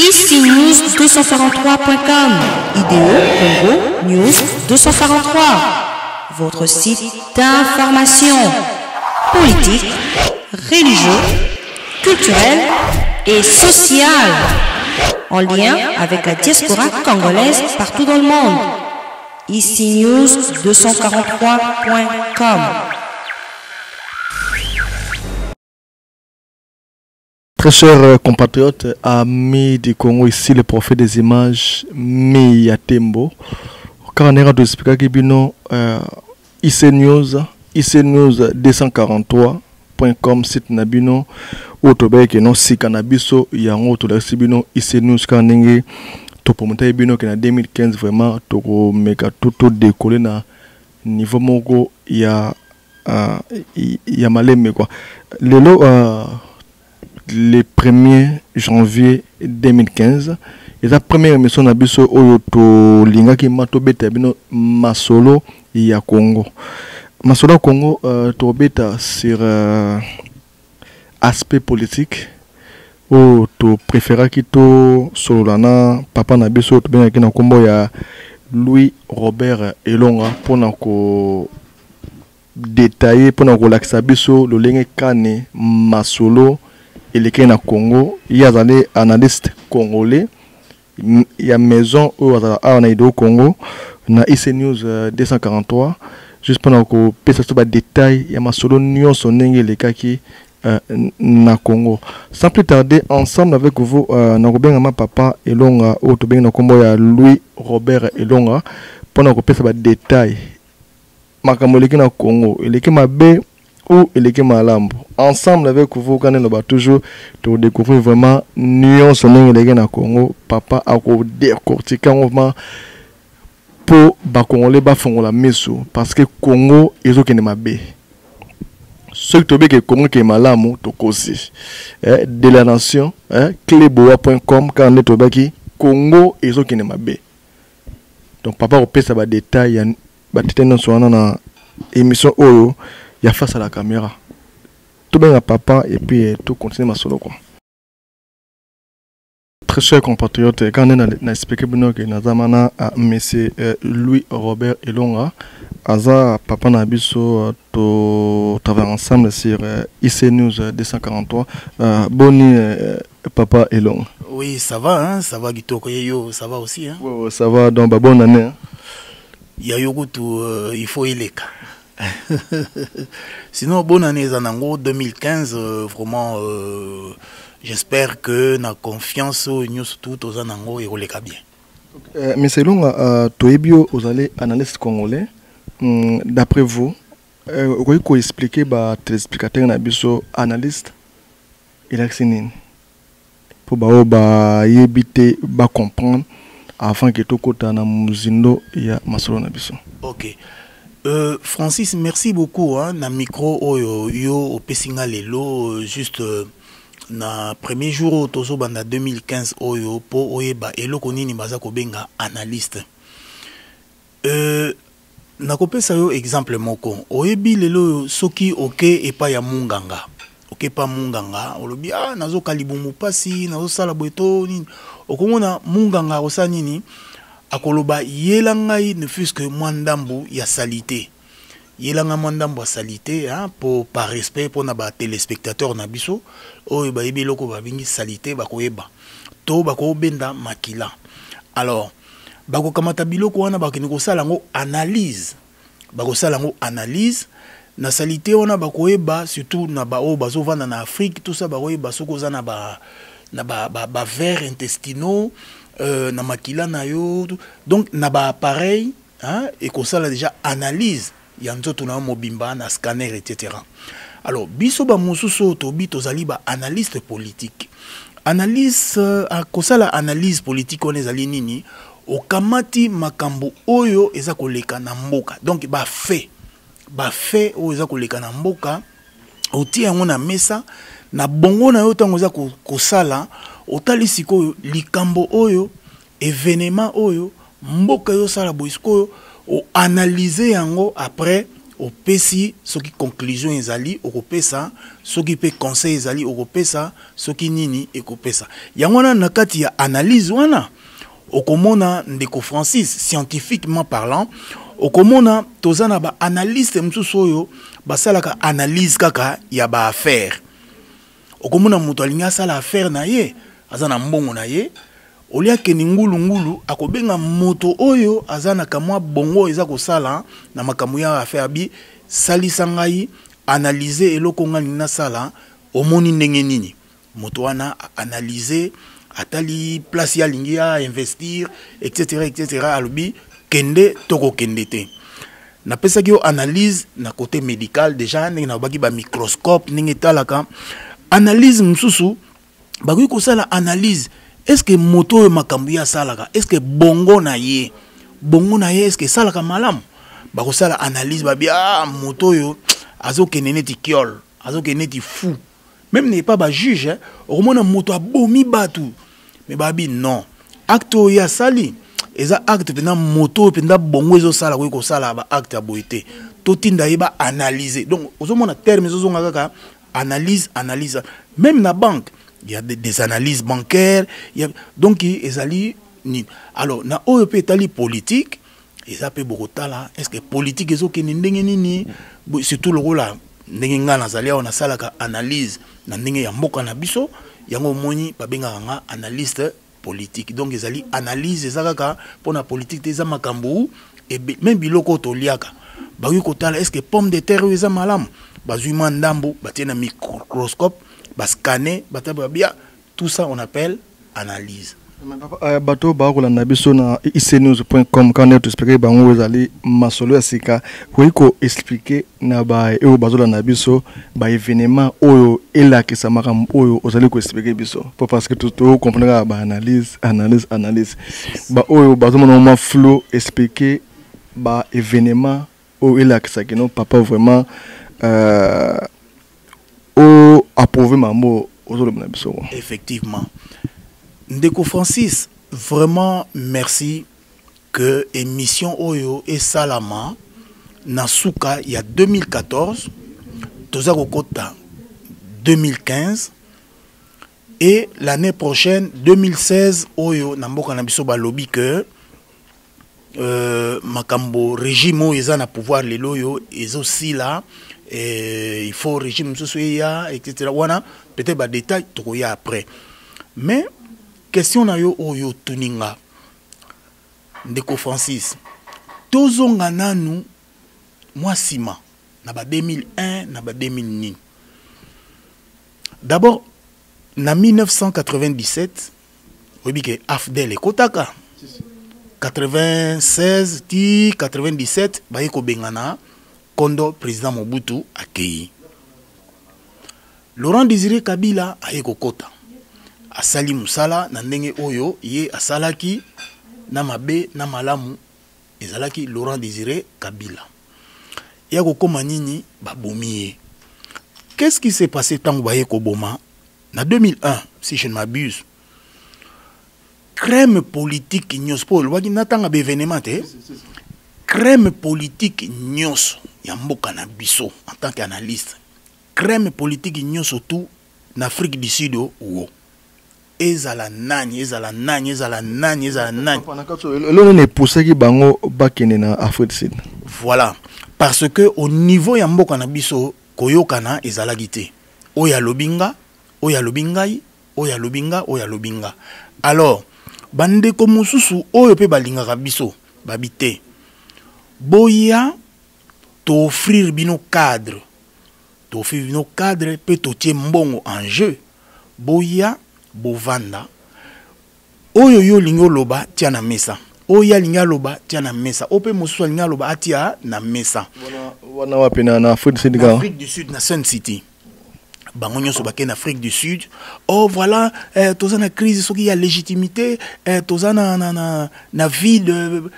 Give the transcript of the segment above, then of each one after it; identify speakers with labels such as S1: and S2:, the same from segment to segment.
S1: Ici News243.com, IDE Congo News 243, votre site d'information politique, religieux, culturel et social, en lien avec la diaspora congolaise partout dans le monde. Ici News243.com.
S2: Très chers compatriotes, amis du Congo, ici le prophète des images, Miyatembo. Quand on est de expliquer que bino IC News 243.com site nabino otobe ke non si canabiso yango to la sibino IC News quand nenge to promoter bino que na 2015 vraiment to meka tout décoller na niveau moko ya maleme quoi. Le 1er janvier 2015, et la première émission na biso oyo to linga ki matobeta bino masolo ya Congo. Masolo Congo to beta sur aspect politique ou to préféra ki to solana papa na biso to benaki na kombo ya Louis Robert Elonga pona ko détailler pona ko laksa biso lo lenge kane masolo et les na Congo, il y a des analystes congolais, il y a maison où on a au Congo, na IC News 243, juste pendant que peut-être sur détail, il y a ma solo nuance son les cas qui na Congo. Sans plus tarder, ensemble avec vous, na ma papa Elonga, ou to ben na Congo ya Louis Robert Elonga, pendant que peut-être détail, ma kamoleki na Congo, il est ma bé ou il est malambo. Ensemble avec vous, quand on va toujours te découvrir vraiment nuance na Congo, papa a décortiqué vraiment pour ba congolais ba fongo la meso parce que Congo ezo kene mabe. Ceux qui que Congo qui est malamu to kosi. De la nation, cleboa.com quand on est tobaki Congo ezo kene mabe. Donc papa opé ça ba détail ba téteno soana na émission oyo ya face à la caméra. Tout bien à papa et puis tout continue ma solo quoi. Très chers compatriotes, quand on a expliqué que Nazamana à monsieur Louis Robert Elonga, Aza papa Nabiso to travailler ensemble sur IC News 243. Boni papa Elonga.
S3: Oui, ça va, hein, ça va Gito Koyeyo, ça va aussi hein.
S2: Oui, ça va donc bonne année. Hein?
S3: Il faut y aller. Sinon, bonne année Zanango 2015, vraiment j'espère que na confiance au news tout aux Zanango et au bien.
S2: Mais selon Toebio, vous allez analyste congolais, d'après vous, vous pouvez expliquer à téléspectateurs nabiso analyste il a pour éviter ba comprendre avant que tout côté na muzindo ya masolo nabiso.
S3: OK. Francis, merci beaucoup. Hein, na micro yo opesinga lelo juste na premier jour tozo banda 2015 oyo po oyeba eloko nini baza ko benga analyste. Na kopesa yo exemple moko. Oyebi lelo soki oke epa ya munganga. Oke pa munganga, olobi nazo kalibumu pasi, nazo sala boeto nini. Okomona munganga osa nini? Akoloba yelangai ne fût-ce que mwandambu ya salité. Yelanga mwandambu ya salité hein, pour par respect pour na ba téléspectateurs na biso oyo ba yebi loko ba bingi salité ba koyeba. To ba ko benda makila. Alors bako kamata biloko wana ba kiniko sala ngo analyse. Bako sala ngo analyse na salité wana ba koyeba surtout na ba o bazo vanda na Afrique tout ça ba koyeba soko za na ba vers intestinaux na makila na yo donc na ba appareil hein et comme ça là déjà analyse ya nzoto na mobimba na scanner etc. Alors biso ba mususu to bito zali ba analyste politique analyse a kosala analyse politique on ezali nini okamati makambo oyo eza koleka na mboka donc ba fait oyo eza koleka na mboka oti yango na mesa na bongo na yo tango eza kosala otali sikoyo likambo oyo événement oyo mboka yo sala boisiko o analyser yango après opesi soki conclusion ezali okopesa soki pe conseil ezali okopesa soki nini ekopesa yango wana na kati ya analyse wana okomona ndeko Francis scientifiquement parlant okomona tozana ba analyste msusu oyo basalaka analyse kaka ya ba affaire okomona mutu alingi asala affaire na ye aza na mbongo na ye olia keni ngulu akobenga moto oyo azana kamwa bongo eza kosala na makambo ya affaire bi salisa ngai analyser eloko nga nina sala omoni ndenge nini moto wana analyser atali place ya lingi ya investir etc alobi kende toko kende te na pesa ki analyse na côté médical déjà ndenge na baki ba microscope ndenge talaka analyse msusu baki kosala analyse est-ce que moto makambu ya salaka est-ce que bongo na ye est-ce que salaka malamu bako sala analyse babia moto yo azo keneneti kiol azo keneti fou même n'est pas ba juge au moins moto abomi batu mais babi non acte ya sali eza acte pena moto penda bongo ezo sala ko sala ba acte ya boité totinda yeba analyser donc ozomona terme ezo ngaka analyse même na banque il y a des analyses bancaires il y a donc ezali ni alors na OEP etali politique eza pe bokotala est-ce que politique ezo ke ndenge nini surtout le rôle ndenge nga nazali on asalaka analyse na ndenge ya mboka na biso yango moni babenga nga analyste politique donc ezali analyse ezakaka pona politique te eza makambo et même biloko toliaka bayi kotala est-ce que pomme de terre eza malamu bazuma ndambo batie na microscope bascanner batabia tout ça on appelle analyse.
S2: Bato bakolanda biso na icnews.com quand on expliquer bango ezali masolo ya sika ko expliquer na ba e bazolanda biso ba événement oyo elakisa makambo oyo ozali ko expliquer biso parce que tout comprendre ba analyse ba oyo bazomona ma flow expliquer ba événement oyo elakisa que non papa vraiment o approuver mambo ozolanda biso.
S3: Effectivement. Ndeko Francis, vraiment merci que émission Oyo et Salama Nasuka il y a 2014, Tozako Kota 2015 et l'année prochaine 2016 Oyo Namboka Nabiso Balobi que Makambo régime Oyo na pouvoir les loyo et aussi là il faut régime sosoya etc. Wana peut-être ba détail tokoya après mais question na yo oyo tuninga Ndeko Francis tozonga nanu moi sima na ba 2001 na ba 2009 d'abord na 1997 obike Afdel ekotaka 96 ti 97 ba yeko bengana kondo président Mobutu akei Laurent Désiré Kabila ayeko kota asali musala na ndenge oyo ye asalaki na mabe na malamu ezalaki Laurent Désiré Kabila ya kokoma nini babomi. Qu'est-ce qui s'est passé tango baye ko boma na 2001 si je ne m'abuse crème politique nyos Paul waki natanga be événement te crème politique nyos ya mboka na biso en tant qu'analyste crème politique nyos tout en Afrique du Sud ou ezala nani.
S2: L'on est poussé qui bango bakene na Afrique du Sud.
S3: Voilà, parce que au niveau ya mboka na biso koyokana ezala gite. Oya lobinga, oya lobingai, oya lobinga. Alors, bande ko mususu oyo pe balinga biso babite. Boya to offrir bino cadre. To offrir bino cadre pe to tie mbongo en jeu. Boya bovanda oyo yo lingo loba tia na mesa oya linga loba tia na mesa ope mosusu linga loba atia na mesa
S2: wana wapi na Afrique
S3: du Sud na Sun City bango nyonso bake na Afrique du Sud. Oh voilà tozana crise soki ya légitimité tozana na vie de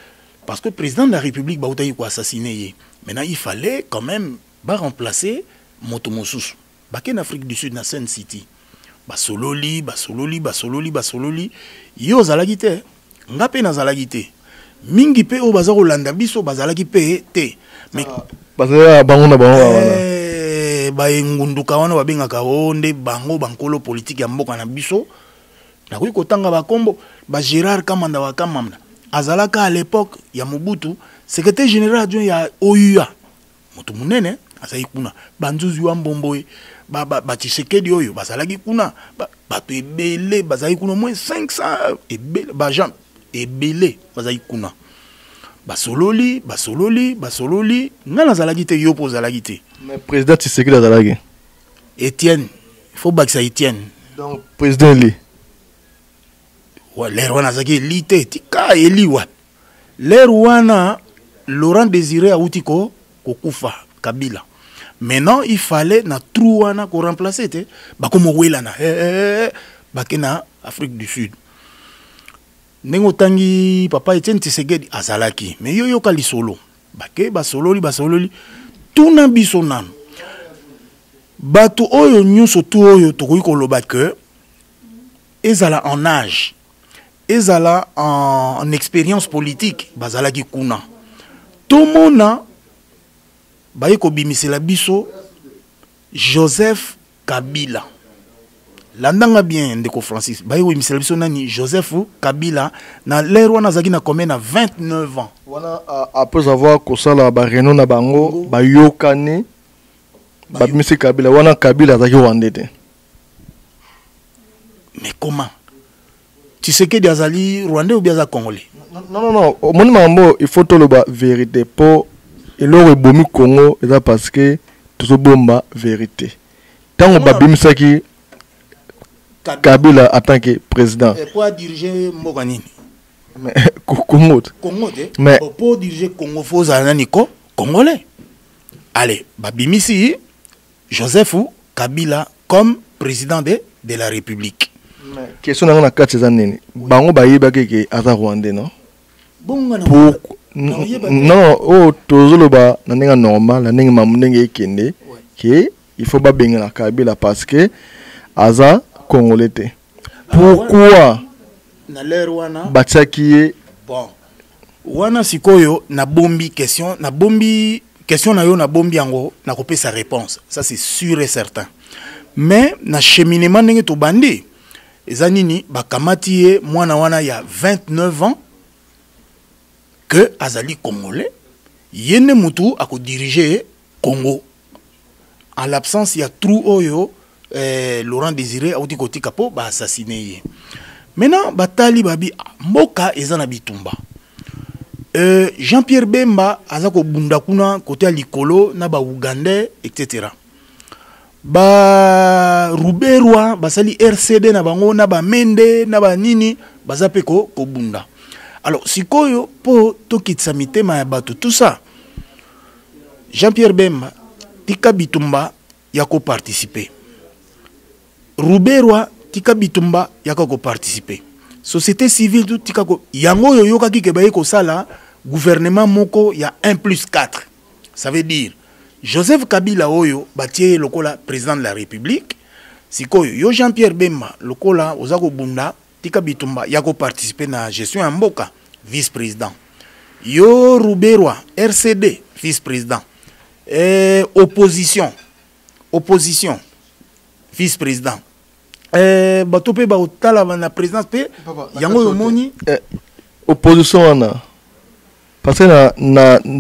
S3: parce que président de la République ba utayi ko assassiner. Maintenant il fallait quand même ba remplacer moto mosusu bake na Afrique du Sud na Sun City. Basololi yo zalagi te ngape na zalagi te mingi pe o baza kolanda biso bazalaki pe te mais
S2: bazala bango na bango wana
S3: ba ngunduka wana babengaka onde bango bankolo politique ya mboka na biso na koyi kotanga bakombo ba Gérard Kamanda wa Kamanda azalaka à l'époque ya Mobutu secrétaire général adjoint ya OUA mutu munene azali kuna banzuzu wa mbomboye ba Tshisekedi oyo bazalaki kuna bato ebele bazali kuna moins 500 ebele ba gens ebele bazali kuna basololi nga nazalaki te yo po zalaki te
S2: mais président Tshisekedi azalaki
S3: Étienne il faut bakisa Étienne
S2: donc président li
S3: l'air wana azalaki eli te tika eli wa l'air wana Laurent Désiré auti kokufa Kabila. Maintenant, il fallait na trou wana ko remplacer te bakomo wela na bakena Afrique du Sud. Nengo tangi papa Etienne Tshisekedi azalaki mais yo kali solo. Bake basololi tuna biso nanu. Bato oyo nyonso tu oyo tokoki koloba que ezala en âge, ezala en expérience politique bazalaki kuna. Tomona baye ko bimisela biso Joseph Kabila. Landanga bien ndeko Francis. Baye ko bimisela biso nani Joseph Kabila na l'air wana zaki na combien na 29 ans.
S2: Wana après avoir kosala ba réunion na bango ba yokani ba bimisela Kabila wana Kabila zaki wandete.
S3: Mais comment? Tshisekedi azali rwandais ou bien azali congolais?
S2: Non. Au monde mambo, il faut tout le vérité. Pour et l'autre bomi Congo, c'est parce que tout ce bomba vérité. Tant que Babim Saki Kabila en tant que président.
S3: Et pour diriger Moganini.
S2: Mais Congo. Mais
S3: pour diriger Congo, faut Zananiko congolais. Allez, Babimisi Joseph Kabila comme président de la République.
S2: Question dans la 4 années. Bango bayiba ke aza rwandais non? Pour non oh tozoloba na ninga normal na ninga mamunenge ekende que il faut pas benga na Kabila parce que aza congolais te. Pourquoi
S3: na l'air wana
S2: batiaki
S3: bon wana sikoyo na bombi question na yo na bombi yango na kopesa réponse ça c'est sûr et certain mais na cheminement ndenge to bandi ezanini bakamati ye mwana wana ya 29 ans que azali congolais yene mutu ako diriger Congo en l'absence ya trou oyo Laurent Désiré auti kotika po ba assassiné ye maintenant batali babi mboka ezana bitumba Jean-Pierre Bemba azako bunda kuna côté likolo na ba Ougandais etc. Ba Ruberwa basali RCD na bango na ba Mende na ba nini bazapeko ko bunda. Alors sikoyo po tokitsa mitema ya bato tout ça Jean-Pierre Bemba tika bitumba yako participer. Ruberwa tika bitumba yako participer. Société civile tout tika ko yango yo yoka ki ke baye ko sala gouvernement moko ya 1+4. Ça veut dire Joseph Kabila oyo batie lokola président de la République sikoyo yo Jean-Pierre Bemba lokola ozako bunda tika bitumba yako participer na gestion ya mboka vice-président yo Ruberwa RCD vice-président opposition vice-président bato pe ba otala na présidence pe yango yo moni
S2: opposition wana parce que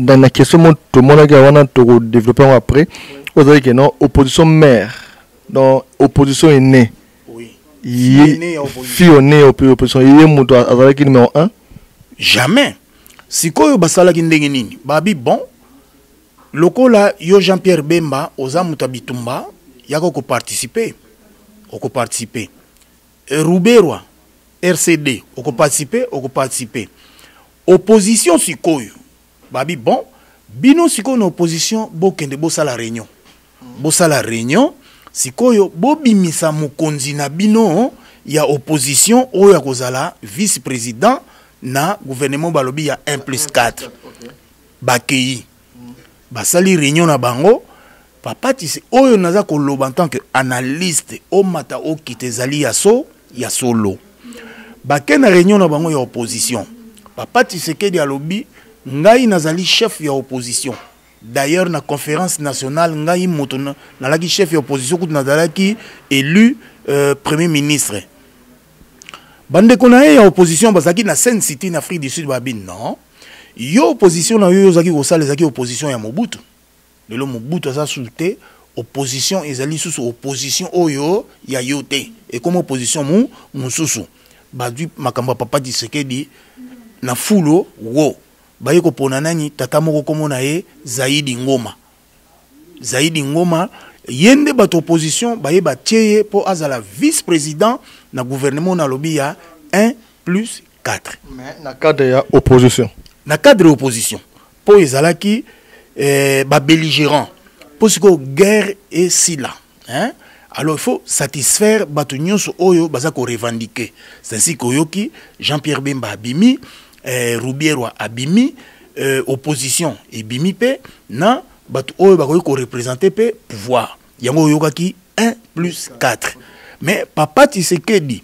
S2: dans la question tout le monde a développé après vous avez que non opposition mère donc opposition est née
S3: oui
S2: fille opposition il est muto avec numéro 1
S3: jamais sikoyo basala ki ndenge nini babi bon lokola yo Jean-Pierre Bemba oza muta bitumba yako ko participer Ruberwa RCD oko participer opposition sikoyo babi bon bino sikoyo na opposition bokende bosala réunion sikoyo bobimisa mokonzi na bino ya opposition oyo akozala vice-président na gouvernement balobi ya 1+4 bakei basali réunion na bango papa tisi oyo naza koloba en tant que analyste o mata o kitezali ya solo bake na réunion na bango ya opposition Papa Tshisekedi alobi ngai nazali chef ya opposition. D'ailleurs na conférence nationale ngai moto nalaki chef ya opposition kutu nazalaki élu premier ministre. Bande konae ya opposition bazaki na Sen City na Afrique du Sud babi non. Yo opposition na yo zaki kosala zaki opposition ya Mobutu. Lelo Mobutu asa soulte opposition ezali sous opposition oyo ya yote. Et comme opposition mususu badu makamba Papa Tshisekedi na fulo wo baye ko pona nani tata moko komona ye Zaidi Ngoma. Zaidi Ngoma yende bato opposition baye batieye po azala vice-président na gouvernement na lobi ya 1+4.
S2: Mais na cadre ya opposition.
S3: Na cadre opposition. Po ezalaki ba belligérant. Po siko guerre et sila. Hein? Alors il faut satisfaire bato nyonso oyo baza ko revendiquer. C'est ainsi koyoki Jean-Pierre Bemba abimi, Roubiero abimi, opposition ebimi pe na bato oyo bakoki ko représenter pe pouvoir. Yango yokaki 1+4. Mais Papa Tshisekedi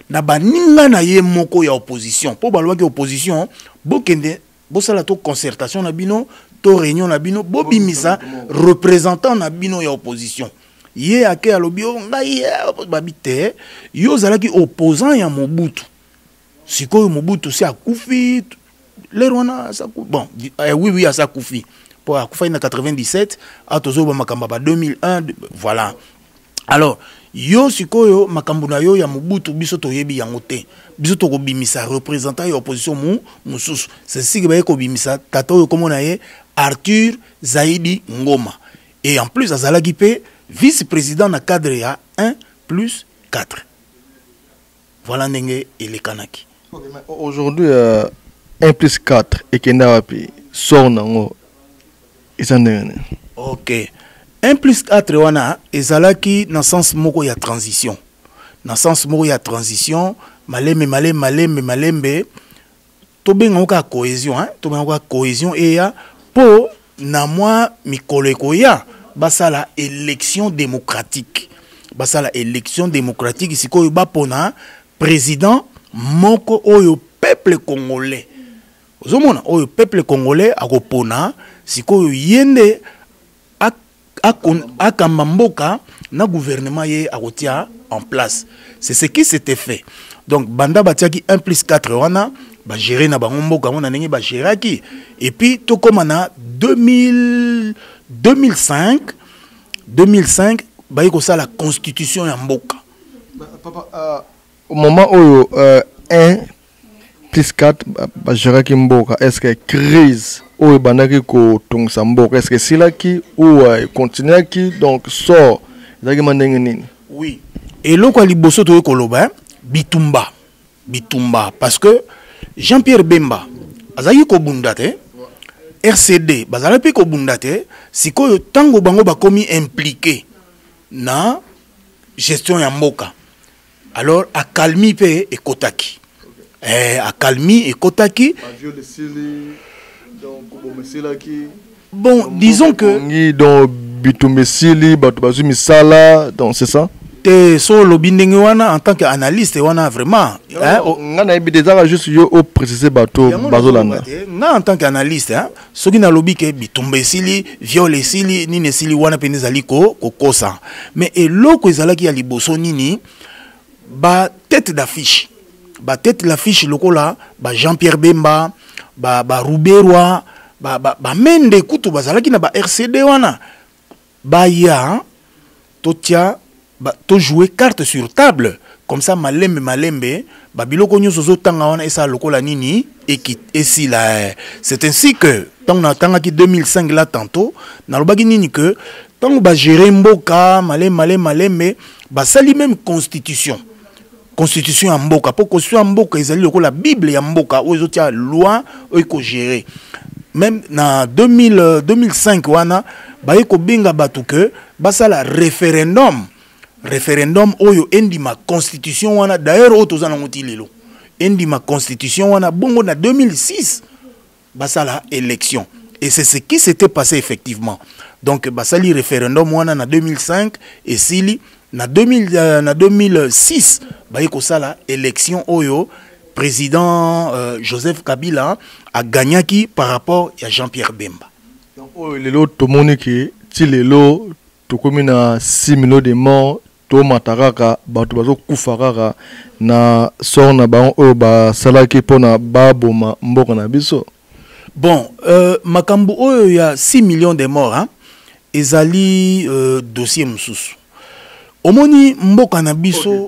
S3: na baninga na ye moko ya opposition. Po balwaki opposition, bokende bosala to concertation na bino, to réunion na bino, bobimisa représentant na bino ya opposition. Ye ake alobi ngai babite yo zalaki opposant ya Mobutu. Sikoyo Mobutu si akufi lerona sa bon oui asa kufi. Pour akufa na 97 atozo ba makamba ba 2001 voilà. Alors yo sikoyo makambo na yo ya Mobutu biso toyebi yango te. Biso to ko bimisa représentant ya opposition mususu. C'est si que ba ko bimisa tata yo komona ye Arthur Zaidi Ngoma. Et en plus azalaki pe vice-président na cadre ya 1+4. Voilà ndenge ele kanaki.
S2: Aujourd'hui 1+4 et kenda wapi sort nango isandene.
S3: OK. 1+4 wana ezalaki na sens moko ya transition. Na sens moko ya transition, malembe to benga ka cohésion hein, to benga cohésion et ya po na mwa mikolo ekoya basala élection démocratique. Basala élection démocratique sikoyo bapona président moko oyo peuple congolais. Ozomona oyo peuple congolais akopona sikoyo yende akamba mboka na gouvernement ye akotia en place. C'est ce qui s'était fait. Donc banda batiaki 1+4 wana ba gérer na bango mboka wana ndenge ba géraki et puis to koma na 2005 ba yiko ça la constitution ya mboka.
S2: Papa au moment où 1+4 ba géraki mboka, est-ce que crise ou banaki ko tongsa mboka, est-ce que c'est là qui ou continue qui donc sort zaki mandenge nini?
S3: Oui. Et loko liboso to koloba bitumba parce que Jean-Pierre Bemba azaki ko bundate RCD bazala pe ko bundate sikoyo tango bango bakomi impliqué na gestion ya mboka. Alors akalmi pe ekotaki. Akalmi ekotaki. Bon, disons que
S2: donc bitumbesili batu bazumi sala donc c'est ça.
S3: Te so lobindenge wana en tant qu'analyste wana vraiment
S2: ngana ebideza juste yo au préciser bato bazolanda
S3: nga en tant qu'analyste hein soki na lobi ke bitumba esili viol esili nini esili wana pene zali ko kosa mais eloko ezalaki ya liboso nini ba tête d'affiche lokola ba Jean-Pierre Bemba ba Roubiero ba mende kutu bazalaki na ba RCD wana ba ya totia to jouer carte sur table comme ça malembe babiloko nyoso zo tanga wana esa lokola nini esi la c'est ainsi que tant na tanga ki 2005 là tantôt na lobaki nini que tant ba gérer mboka malembe ba sali même constitution ya mboka po constitution ya mboka ezali lokola bible ya mboka ozo tia loi oiko gérer même na 2005 wana ba yeko benga batu que basala référendum oyo endima constitution wana d'ailleurs oto zana ngoti lelo endima constitution wana bongo na 2006 basala élection et c'est ce qui s'était passé effectivement. Donc basali référendum wana na 2005 et sili na 2006 bayiko sala élection oyo président Joseph Kabila a gagné qui par rapport à Jean-Pierre Bemba.
S2: Donc, tout le monde qui est là, tout comme 6 millions de morts, tout mataraka, bato bazo kufaraka na sort na ba o ba salaki pona baboma mboka na biso.
S3: Bon, makambo oyo ya 6 millions de morts, hein, ezali dossier msusu. Omoni mboka na biso.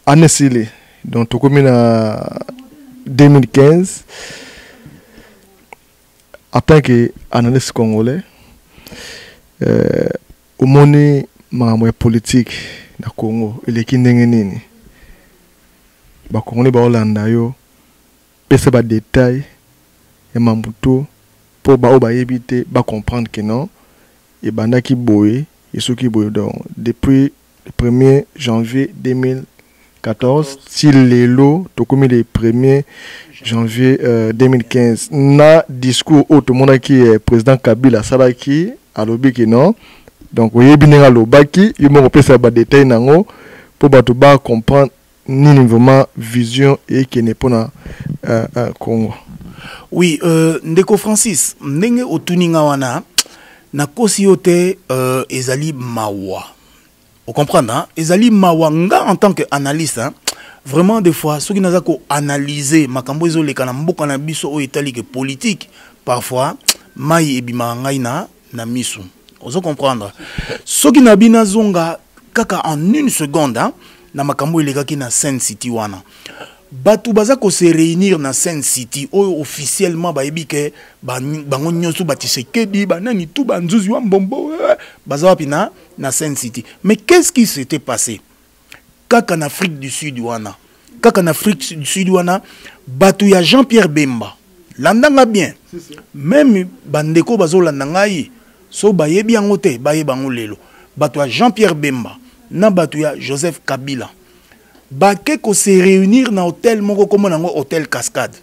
S2: Année donc tout comme na 2015 en tant qu'analyste congolais, omoni makambo ya politique na Congo eleki ndenge nini. Ba Congolais ba Olanda yo pesa ba détail ya mambuto pour ba éviter ba comprendre que non et banda ki boye et ceux qui boye donc depuis le 1er janvier 2014 til lelo to comme le 1er janvier 2015 na discours au tout monde qui est président Kabila salaki alobi que non donc oyebi nenga lobaki yo mo pesa ba détail nango pour ba to ba comprendre ni vraiment vision et qui n'est pas na Congo.
S3: Oui, Ndeko Francis, ndenge otuninga wana na kosi yote ezali mawa. Vous comprenez, hein? Ezali mawa nga en tant qu'analyste, hein? Vraiment des fois ceux qui n'ont pas analysé makambo ezo leka na mboka na biso o etali que politique parfois mai ebima ngai na misu. Vous comprendre. Ceux qui n'a bina zonga kaka en une seconde, hein? Na makambo elegaki na Sen City wana. Batu baza ko se réunir na Sen City oyo officiellement ba ebike bango nyonso batisekedi banani tout banzuzi wa mbombo baza wapi na Sen City. Mais qu'est-ce qui s'était passé? Kaka en Afrique du Sud wana. Kaka en Afrique du Sud wana batu ya Jean-Pierre Bemba. Landanga bien. Même bandeko bazo landanga yi so bayebi yango te bayebango lelo. Batu ya Jean-Pierre Bemba. Na batu ya Joseph Kabila bake ko se réunir na hôtel moko comme nango hôtel Cascade.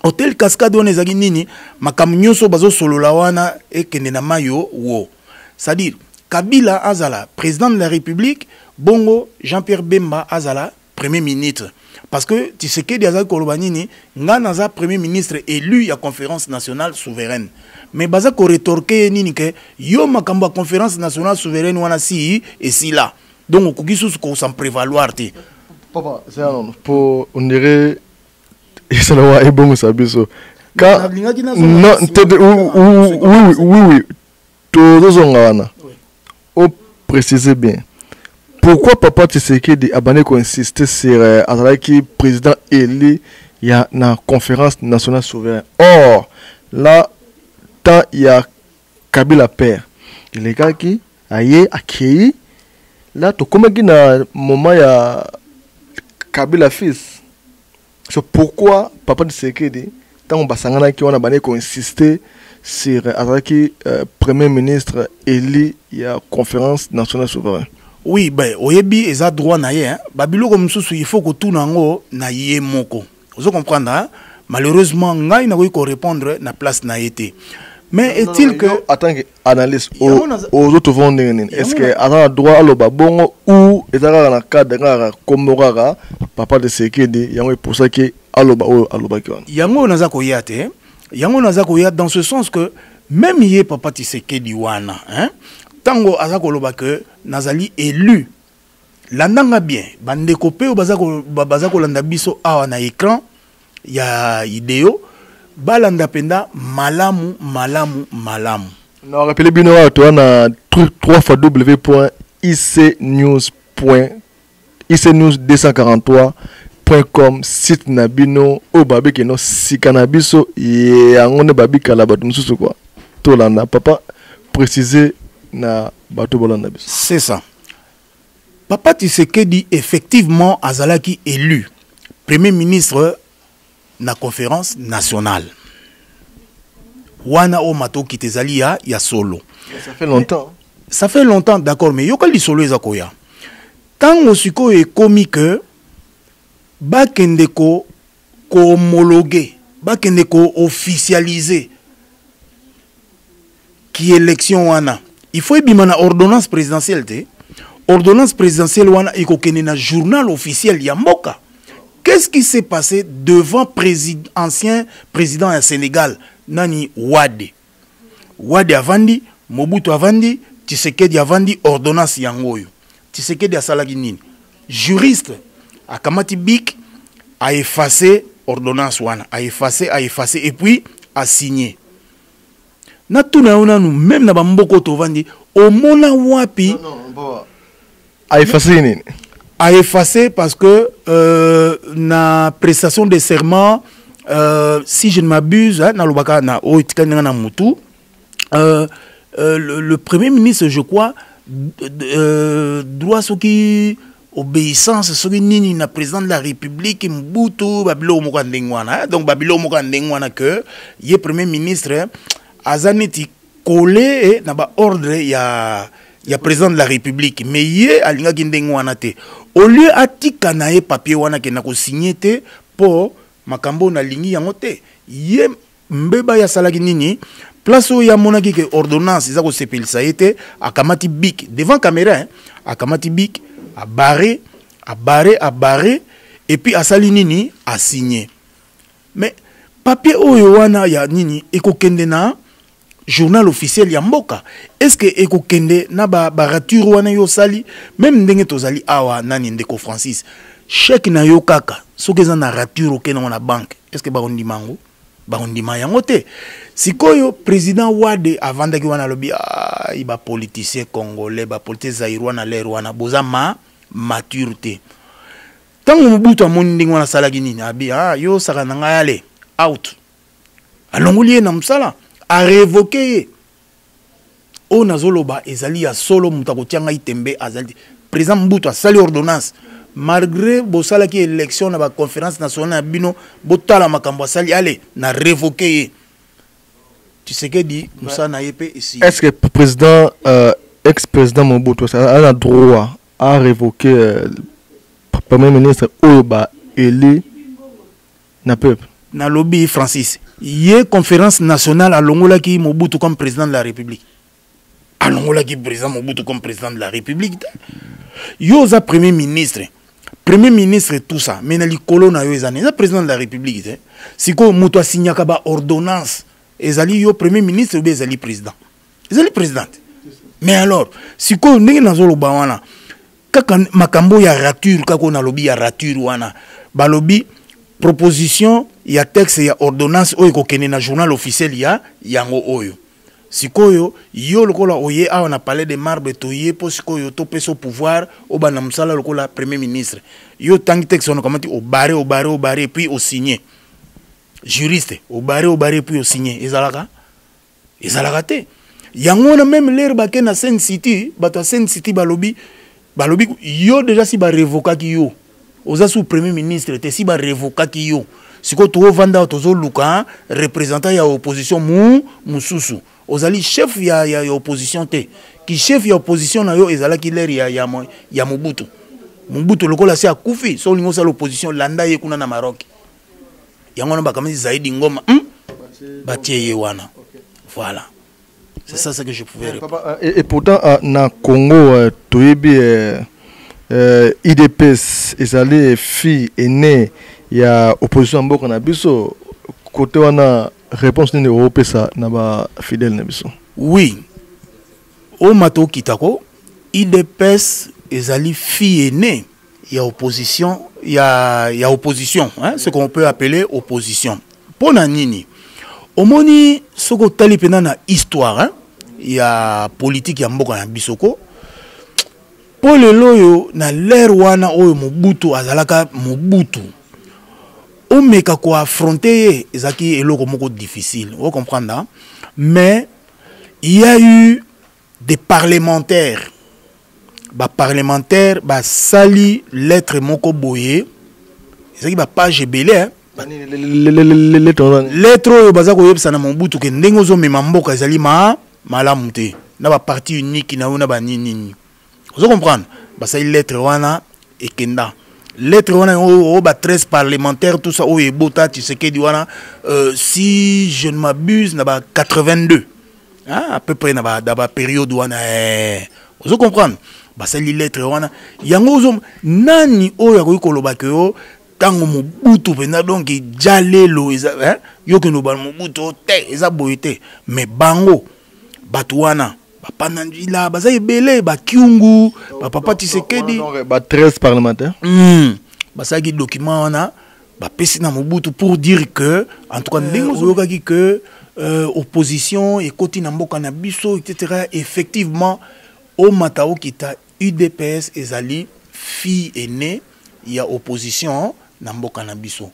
S3: Hôtel Cascade on ezaki nini makam nyonso bazo solola wana ekende na mayo wo. C'est-à-dire Kabila azala président de la République, bongo Jean-Pierre Bemba azala premier ministre. Parce que tu sais que Diazak Kolobanini nga naza premier ministre élu à conférence nationale souveraine. Mais baza ko rétorquer nini ke yo makambo conférence nationale souveraine wana si et si là. Donc ko kisu ko s'en prévaloir te.
S2: Papa, c'est non pour on dirait ça va et bon ça biso. Quand non oui tous wana. On préciser bien. Pourquoi Papa Tshisekedi Abane ko insister sur Azalaki président élu il y a na conférence nationale souveraine. Or là tant il y a Kabila père. Il est gars qui aye accueilli là to comme qui na moment ya Kabila fils. C'est pourquoi Papa Tshisekedi tant on basangana qui on a bané ko insister sur Azalaki premier ministre élu il y a conférence nationale souveraine.
S3: Oui, ben, oyebi eza droit na ye, hein. Babilo comme sous il faut que tout nango na ye moko. Vous comprenez, hein? Malheureusement, ngai na ko répondre na place na été. Mais est-il que
S2: attends que analyse aux autres vont est-ce que a droit à l'obabongo ou est dans cadre de Komorara Papa de Sekedi yango pour ça que aloba alobakon.
S3: Yango naza ko yate, yango naza ko yate dans ce sens que même yé Papa Tshisekedi wana, hein? Tango azako loba que nazali élu landanga bien bande kopé o bazako landa biso awa na écran ya idéo balanda penda malamu.
S2: Non rappelez bien à toi na www.icnews243.com site na bino o babi ke no sikana biso ya ngone babi kala batu mususu quoi to landa papa préciser na bato bolanda biso.
S3: C'est ça. Papa Tshisekedi effectivement azalaki élu premier ministre na conférence nationale. Wana o mato ki tezali ya solo.
S2: Ça fait longtemps.
S3: Ça fait longtemps d'accord mais yoka li solo ezakoya. Tango siko e komi que bakende ko homologuer, bakende ko officialiser qui élection wana. Il faut ebima na ordonnance présidentielle te ordonnance présidentielle wana ekokende na journal officiel ya mboka. Qu'est-ce qui s'est passé devant ancien président du Sénégal, Nani Wade? Wade avandi, Mobutu avandi, Tshisekedi avandi, ordonnance yangoyo. Tshisekedi a salaki nini? Juriste, a kamati bik, a effacé ordonnance wana, a effacé, et puis a signé. Na tuna ona nous, même na bamboko tovandi, au mona wapi,
S2: a effacé nini?
S3: A effacé parce que na prestation de serment, si je ne m'abuse, hein, le premier ministre, je crois, doit ce qui obéissance, ce qui nini na président de la République, Mbutu, Babilo Mokandengwana, donc Babilo Mokandengwana que y premier ministre, Azaneti collé na ba ordre ya président de la République, mais yé alinga kindengwana te. Au lieu atika na ye papier wana ke na ko signer te pour makambo na lingi yango te. Ye mbeba ya salaki nini place ya monaki ke ordonnance za ko sepelisa ete akamati bik devant caméra hein, akamati bik a barré et puis asali nini a signé. Mais papier oyo wana ya nini ekokende na journal officiel ya mboka. Est-ce que eko kende na ba rature wana yo sali même ndenge tozali awa nani ndeko Francis chèque na yo kaka soki eza na rature okena na banque est-ce que barondimango barondima yango te sikoyo président Wade avandaki wana lobi iba politicien congolais ba politicien zaïrois na l'air wana boza maturité tango Mobutu amoni ndenge wana salaki nini abi yo saka na ngai ale out alongoli na msala a révoqué o nazoloba ezali ya solo mutako tianga itembe azali président Mobutu a sali ordonnance malgré bosala ki élection na ba conférence nationale na bino botala makambo sali allez na révoqué tu sais que dit Moussa na yepé ici
S2: est-ce que président ex-président Mobutu a le droit à révoquer premier ministre Oba élu na peuple
S3: na lobby Francis yé conférence nationale à Longola qui Mobutu comme président de la République. À Longola qui président Mobutu comme président de la République. Yoza premier ministre tout ça. Mais na likolo na yo ezane na président de la République. Si ko muto a signé kaba ordonnance ezali yo premier ministre ou ezali président. Ezali présidente. Mais alors si ko ndenge nazolo ba wana kaka makambo ya rature kako na lobby ya rature wana ba lobby proposition ya texte ya ordonnance oyo kokene na journal officiel ya yango oyo sikoyo yo lokola oye awa na palais de marbre toye po sikoyo to peso pouvoir oba na musala lokola premier ministre yo tangi texte on komati au barré puis au signé juriste au barré puis au signé ezalaka te yango na même l'air ba ke na Sen City bato Sen City balobi yo déjà si ba révoquer ki yo oza sous premier ministre te si ba révoquer ki yo siko to vanda tozo luka représentant ya opposition mususu ozali chef ya opposition te ki chef ya opposition na yo ezala ki l'air ya Mobutu lokola si akufi so lingo sa l'opposition landa ye kuna na Maroc yango na bakamisi zaidi ngoma batie ye wana voilà c'est ça ce que je pouvais répondre.
S2: Et pourtant na Congo toyebi IDPS ezali fille aînée ya opposition mboka na biso côté wana réponse nini opesa na ba fidèle na biso.
S3: Oui o mato kitako IDPS ezali fille aînée ya opposition ya opposition hein, ce qu'on peut appeler opposition pona nini omoni soko tali pena na histoire hein, ya politique ya mboka na bisoko po lelo yo na l'air wana oyo Mobutu azalaka Mobutu o meka ko affronter ezaki eloko moko difficile vous comprenez hein? Mais il y a eu des parlementaires ba sali lettre moko boye ezaki ba page belé hein lettre oyo baza ko yebisa na Mobutu ke ndenge ozo mema mboka ezali malamu te na ba parti unique na ona ba nini vous comprenez basali lettre wana ekenda lettre wana o ba 13 parlementaires tout ça o ebota tu sais que di wana si je ne m'abuse na ba 82 hein, à peu près na ba période wana vous comprenez basali lettre wana yango zo nani oyo akoki koloba ke yo tango Mobutu pena donc jalelo eza yo ke no ba Mobutu te eza boyete mais bango batu wana bapana njila baza ebele bakiungu papa Tshisekedi
S2: ba 13 parlementaires
S3: basaki document wana bapesi na Mobutu pour dire que en tout cas ndenge oyokaki que opposition ekoti na mboka na biso etc. Effectivement au matao kita UDPS ezali fille aînée ya opposition na mboka na biso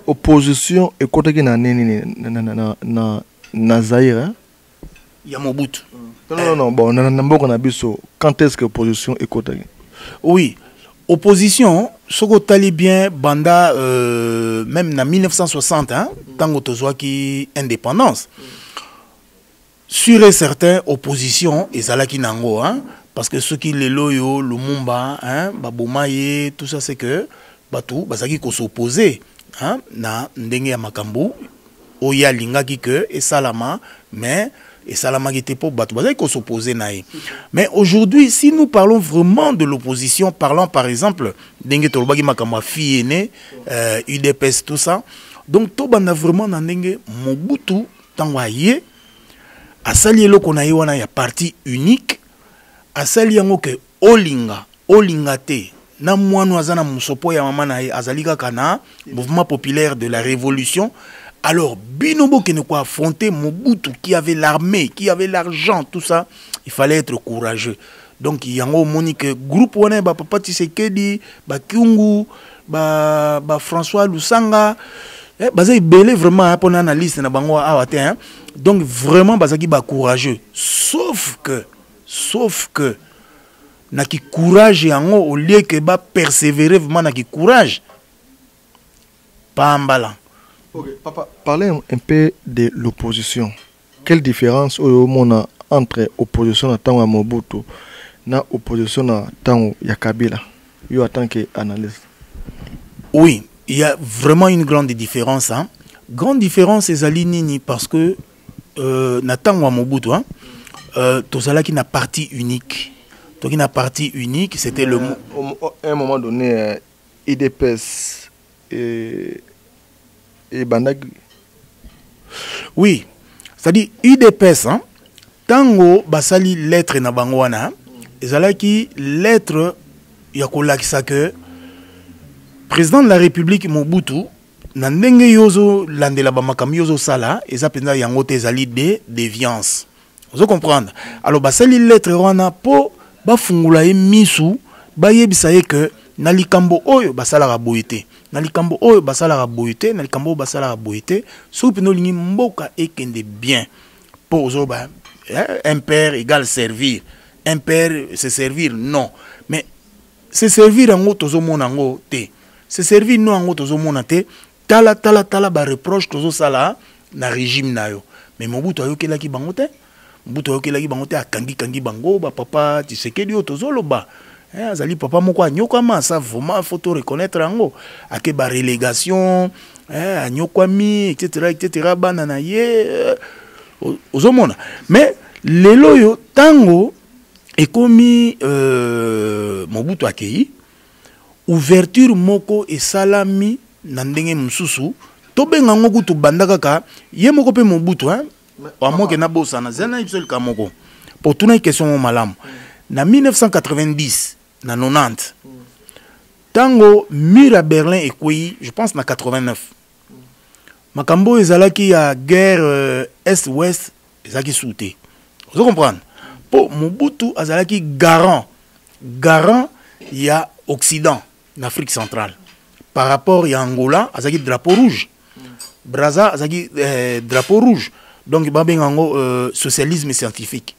S2: opposition ekotaki na nini na Zaire
S3: ya Mobutu
S2: non bon na mboka na biso quand est-ce que opposition ekotaki
S3: oui opposition soko tali bien banda même na 1960 hein tango tozwaki indépendance sûr et certain opposition ezalaki nango hein parce que ceux qui les loyo Lumumba hein babomaye tout ça c'est que batu bazaki ko s'opposer hein na ndenge ya makambo oya lingaki que et salama mais et salama qui était pour batu bazaki ko s'opposer nae. Mais aujourd'hui si nous parlons vraiment de l'opposition, parlons par exemple ndenge tolobaki makambo fille aînée UDPS tout ça, donc to banda vraiment na ndenge Mobutu tangwaye asali eloko na ye wana ya parti unique asali yango ke olinga te na mwanu azana musopo ya mama na ye azali kaka na mouvement populaire de la révolution. Alors binobo qui ne quoi affronter Mobutu qui avait l'armée, qui avait l'argent, tout ça, il fallait être courageux. Donc il y a un monique groupe wana ba papa Tshisekedi, ba Kyungu, ba François Lusanga, bazay belé vraiment pour l'analyse na bango awate hein. Donc vraiment bazaki ba courageux. Sauf que na ki courage yango au lieu que ba persévérer vraiment na ki courage. Pambala.
S2: Ok, papa, parlez un peu de l'opposition. Quelle différence entre opposition à Tango Mobutu et opposition à Tango Kabila en tant qu'analyste?
S3: Oui, il y a vraiment une grande différence. Hein. Grande différence, c'est Nini parce que na Tango Mobutu, hein, Tozala qui n'a parti unique. Donc, une partie unique, c'était le mot.
S2: À un moment donné, IDPS et Bandag.
S3: Oui, c'est-à-dire UDPS, hein, tango basali lettre na bangwana, ezalaki lettre yakolakisa que président de la République Mobutu na ndenge yozo landela ba makambo yozo sala eza penza yango te ezali de déviance. Vous comprendre? Alors basali lettre wana po bafungula ye misu bayebisa ye que na likambo oyo basala ka boyete na likambo oyo basala ka boyete na likambo oyo basala ka boyete so pino lingi mboka ekende bien pour zoba un père égale servir un père se servir non mais se servir en auto zo monango te se servir non en auto zo monate tala ba reproche tozo sala na régime na yo mais Mobutu ayokela ki bango te Mobutu ayokela ki bango te akangi bango ba papa Tshisekedi otozo loba azali papa moko anyokama ça vraiment faut reconnaître ango ake ba relégation anyokwami etc bana na ye ozomona mais lelo yo tango ekomi Mobutu akei ouverture moko et salami na ndenge mususu to benga ngo kutu bandaka ka ye moko pe Mobutu hein wa moke na bosa na zena ibsel ka moko pour tuna question malamu na 1990 na 90 tango mur à Berlin ekweyi je pense na 89 makambo ezalaki ya guerre est ouest ezalaki souté vous comprenez pour Mobutu azalaki garant ya Occident en Afrique centrale par rapport à Angola azalaki drapeau rouge Brazza azalaki drapeau rouge donc babengango socialisme scientifique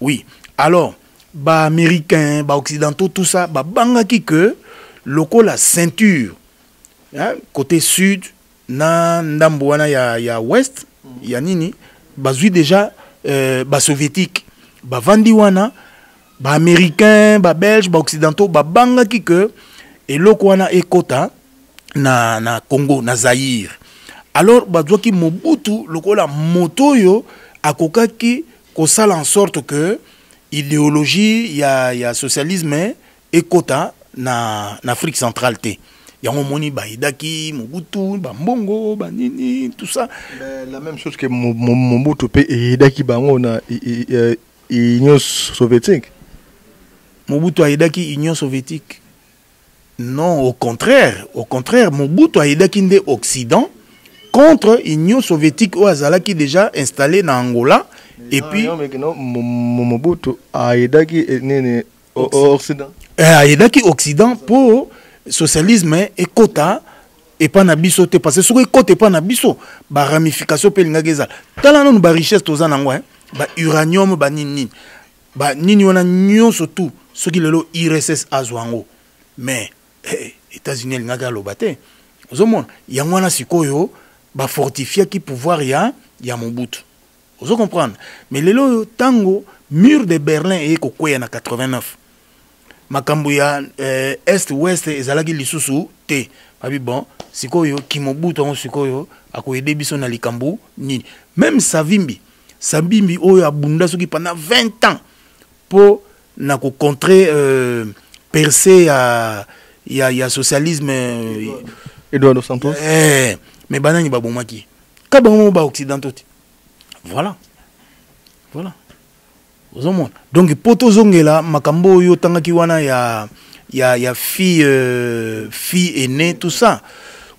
S3: oui alors ba américains, ba occidentaux, tout ça, ba bangaki que loko la ceinture, hein, côté sud, na ndamboana ya ouest, ya nini, bazui déjà ba soviétique, ba vandiwana, ba américains, ba belges, ba occidentaux, ba bangaki que et loko wana ekota na Congo, na Zaïre. Alors bazwaki Mobutu loko la moto yo akokaki ko sala en sorte que idéologie il y a socialisme et quota na Afrique centrale té yango moni ba idaki Mobutu ba mbongo ba nini tout ça
S2: la même chose que Mobutu pe idaki bango na Union soviétique.
S3: Mobutu a idaki Union soviétique. Non, au contraire, Mobutu a idaki nde Occident contre Union soviétique où azalaki déjà installé dans Angola et puis
S2: Mobutu a idaki Occident.
S3: A idaki Occident pour socialisme et quota et pas na biso te parce que ce quota pas na biso ba ramification pe linga geza tala non ba richesse toza nango ba uranium ba nini wana nyon surtout ce qui lelo IRSS azwango mais États-Unis linga ga lobate ozomona yango wana sikoyo ba fortifier qui pouvoir ya Mobutu ozo comprendre mais lelo tango mur de Berlin et kokwea na 89 makambo ya est ouest ezalaki lisusu te babi bon sikoyo Mobutu on sikoyo akoyede biso na likambo nini même Savimbi oyo abunda soki pendant 20 ans pour na ko contrer percer ya socialisme
S2: Eduardo Santos
S3: mais banani babomaki ka bango ba occidentaux voilà donc poto zongela makambo yo tangaki wana ya fille aînée tout ça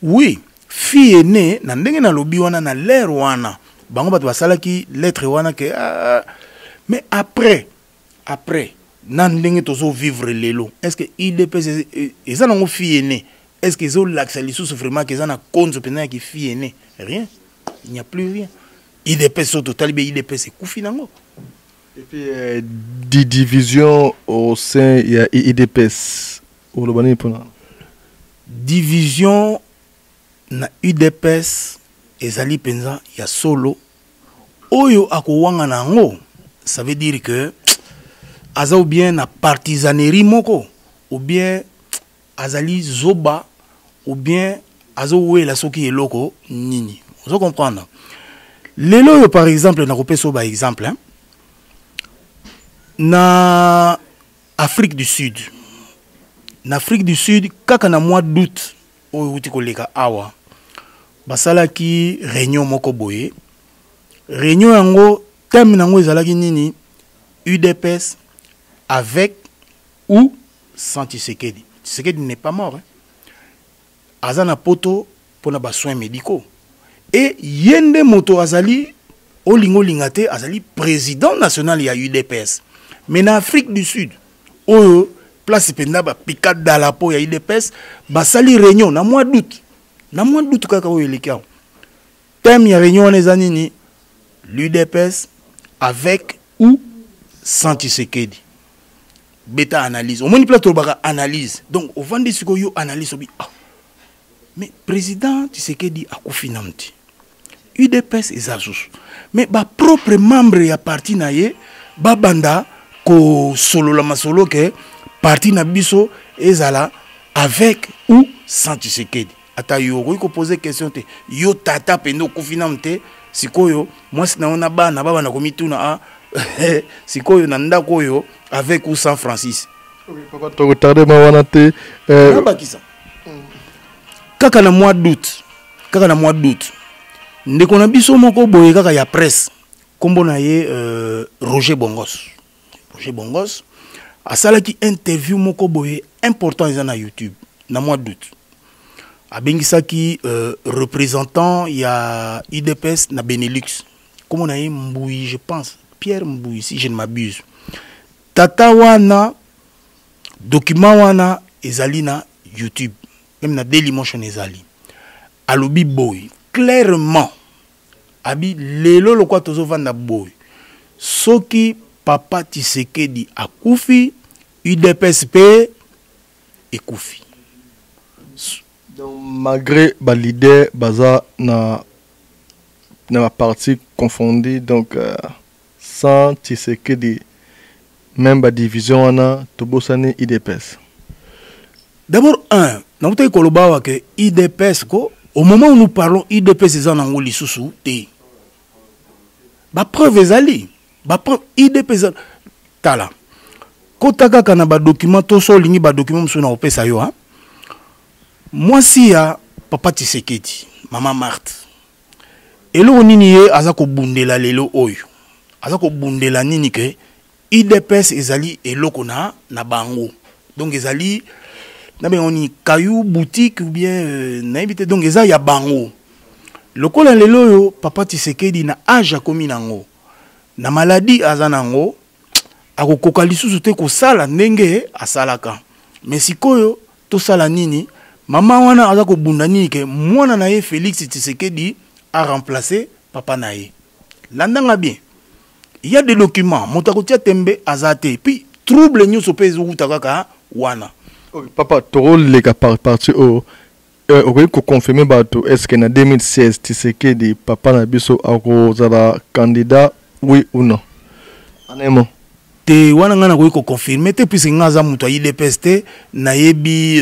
S3: oui fille aînée na ndenge na lobi wana na l'air wana bango bato basalaki lettre wana que mais après na ndenge tozo vivre lelo est-ce que IDPS eza nango fille aînée est-ce que zo l'accès lisusu vraiment que eza na konzo pena ki fille aînée rien il n'y a plus rien IDPS au total IDPS kufi nango.
S2: Et puis, des divisions au sein il y a IDPS.
S3: Division na UDPS ezali penza ya solo. Oyo akowanga nango, ça veut dire que aza ou bien na partisanerie moko, ou bien azali zoba, ou bien azo oué la soki eloko nini. Vous comprenez? Lelo par exemple na kopeso ba exemple hein. Na Afrique du Sud. Na Afrique du Sud, kaka na mois d'août, oyo uti koleka awa. Basala ki réunion moko boye. Réunion yango thème nango ezalaki nini? UDPS avec ou sans Tshisekedi. Tshisekedi n'est pas mort. Hein? Azana poto pour na soins médicaux. Et yende moto azali olingo lingate azali président national ya UDPS. Mais en Afrique du Sud, où place pendaba picade dans la peau ya IDPS, basali réunion na mois d'août. Na mois d'août kaka o elikia. Thème ya réunion les anini l'UDPS avec ou sans Tshisekedi. Beta analyse. Au moins plateau baka analyse. Donc au vandi siko yo analyse obi. Ah. Mais président Tshisekedi akufi namti. UDPS ezazus. Mais ba propre membre ya parti na ye ba banda ko solo la masolo que parti na biso ezala avec ou sans Tshisekedi. Ata yo ko poser question te yo tata pendo ko finamte sikoyo moi sina ona bana baba na komituna sikoyo na ndako yo avec ou sans Francis.
S2: Oui, papa to retarder ma wana te
S3: bakisa. Kaka na mois d'août. Ndeko na biso moko boye kaka ya presse. Kombo na ye Roger Bongos. Roger Bongos a salaki interview moko boye important na YouTube na mois d'août. A bengisaki représentant ya IDPS na Benelux. Comment on a Mboui, je pense Pierre Mboui si je ne m'abuse. Tata wana document wana ezali na YouTube. Même na Dailymotion ezali. Alobi boy clairement abi lelo lokwa tozo vanda boy. Soki Papa Tshisekedi akufi, UDPSP ekufi.
S2: Donc malgré ba leader baza na parti confondu donc sans Tshisekedi même ba division wana tobosani IDPS.
S3: D'abord na koloba wa ke IDPS ko au moment où nous parlons IDPS ezana nango lisusu te. Ba preuve ezali. Ba preuve IDPS tala kotaka kana ba document to so lingi ba document mso na opesa yo hein. Moi si ya papa Tshisekedi mama Marthe elo nini ye azako bundela lelo oyo azako bundela nini ke IDPS ezali eloko na bango donc ezali na bengoni caillou boutique ou bien na éviter donc eza ya bango lokola lelo yo papa Tshisekedi na âge akomi nango na maladie azanango akokoka lisusu te kosala ndenge asalaka mais sikoyo to sala nini mama wana azako bunda nini ke mwana na ye Félix Tshisekedi a remplacé papa na ye landanga bien il y a des documents motakotia tembe azate puis trouble nyuso pe kaka wana
S2: papa toro lega parti au ko confirmer bato est-ce que en 2016 Tshisekedi papa na biso akozala candidat oui ou non anemo
S3: te wana ngana ko confirmer te puisque ngaza muto IDPS na yebi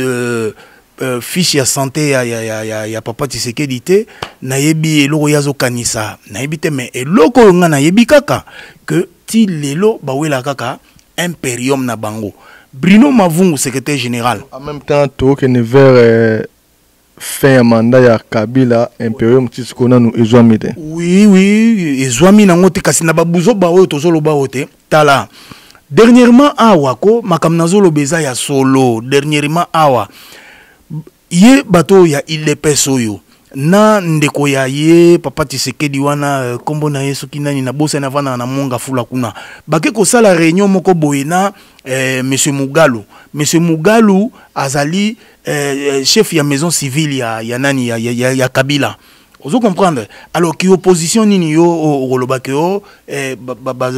S3: fiche ya santé ya papa Tshisekedi te na yebi eloko yazo kanisa na yebi te mais eloko ngana yebi kaka que ti lelo bawela kaka imperium na bango Bruno Mavungu secrétaire général
S2: en même temps to que ne vers fin mandat ya Kabila imperium tisikona nous ezwamite
S3: oui ezwami nango te kasi na babuzo ba oyo tozolo ba ote tala dernièrement awa ko makamnazolo beza ya solo dernièrement awa ye bato ya IDPS oyo na ndeko ya ye papa Tshisekedi wana kombo na ye soki nani na bosa na vana na monga fula kuna bake ko sala réunion moko boye na monsieur Mugalu azali chef ya maison civile ya nani ya Kabila ozo comprendre alors qui opposition nini yo olobake yo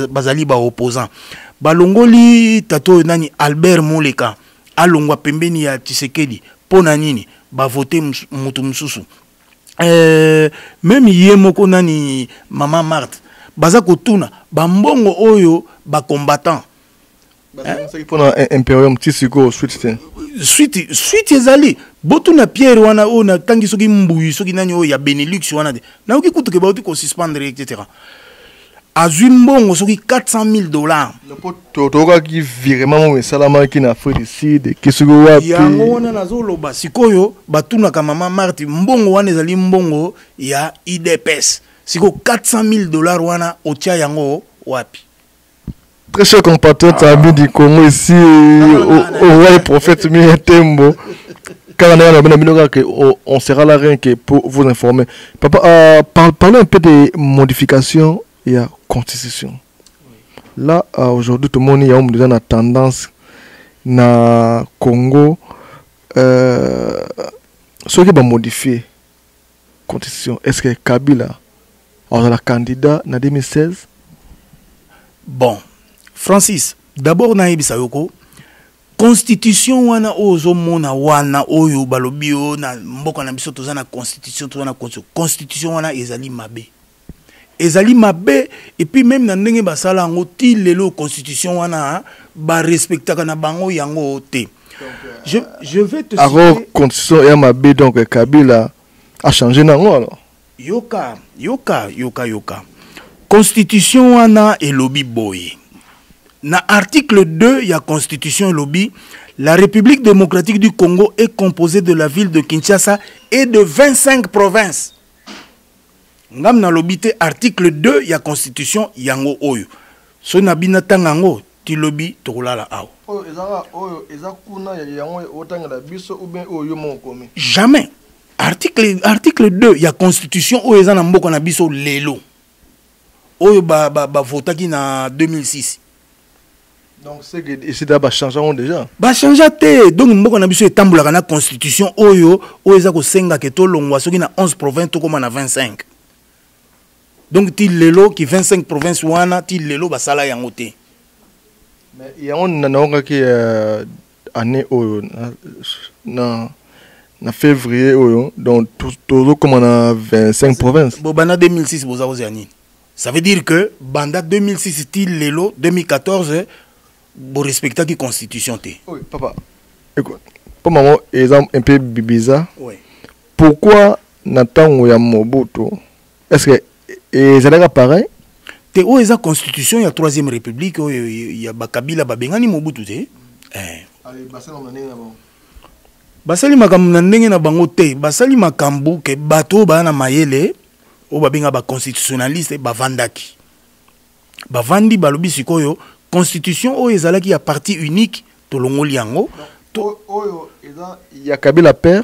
S3: bazali ba opposant balongoli tato nani Albert Moleka alongwa pembeni ya Tshisekedi pona nini ba voter mutu mususu même ye moko nani mama Marthe baza kotuna bambongo oyo ba combattant
S2: c'est pour imperium tisiko
S3: suite ezali botuna Pierre wana o na tangi soki mbuyi soki nani o ya Benelux wana de na oki kutuke ba oti ko suspendre etc azwi mbongo soki $400,000
S2: totoka ki virement mo salama ki na Afrique du Sud kisugo wapi
S3: yango wana nazoloba sikoyo batunaka mama Marthe mbongo wana ezali mbongo ya IDPS siko $400,000 wana otia yango wapi.
S2: Très chers compatriotes amis du Congo ici au roi prophète Tembo on sera là rien que pour vous informer. Papa, parlons un peu des modifications et la constitution. Là, aujourd'hui, tout le monde a une tendance na Congo. Ce qui va modifier la constitution, est-ce que Kabila aura la candidat en 2016?
S3: Bon, Francis, d'abord, na yebisa yoko. Constitution wana ozo mona wana oyo balobio na mboka na biso toza na constitution constitution wana ezali mabe et puis même na ndenge basala ngo ti lelo constitution wana ba respectaka na bango yango te. Je vais te
S2: alors constitution ya mabe donc Kabila a changé nango alors
S3: yoka constitution wana elobi boye. Na article 2, il y a Constitution lobby. La République démocratique du Congo est composée de la ville de Kinshasa et de 25 provinces. Ngam na lobby te article 2, il y a Constitution yango oyo. So na bina tangango ti lobby tokolala awo. Jamais. Article 2, il y a Constitution oyo eza na mboka na biso lelo. Oyo ba votaki na 2006.
S2: Donc c'est que ici d'abord changeons déjà.
S3: Ba changer te donc mboko na biso etambola na constitution oyo eza ko senga ke to longwa soki na 11 provinces to koma na 25. Donc ti lelo ki 25 provinces wana ti lelo basala yango te.
S2: Mais il y a on na ki année oyo na février oyo donc tout comme on a 25 provinces.
S3: Bo bana 2006 boza ko zani. Ça veut dire que banda 2006 ti lelo 2014 pour respecter la constitution.
S2: Oui, papa. Écoute, pour moi, exemple un peu bizarre.
S3: Oui.
S2: Pourquoi Nathan ou Mobutu? Est-ce que c'est pareil?
S3: te o eza constitution ya 3e république o ya bakabila babengani Mobutu te
S2: allez
S3: basali makambo na ndenge na bango te basali makambo ke bato ba na mayele o babenga ba constitutionnaliste bavandaki bavandi balobi sikoyo constitution o ezalaki ya parti unique to longoli yango
S2: to oyo eza ya Kabila père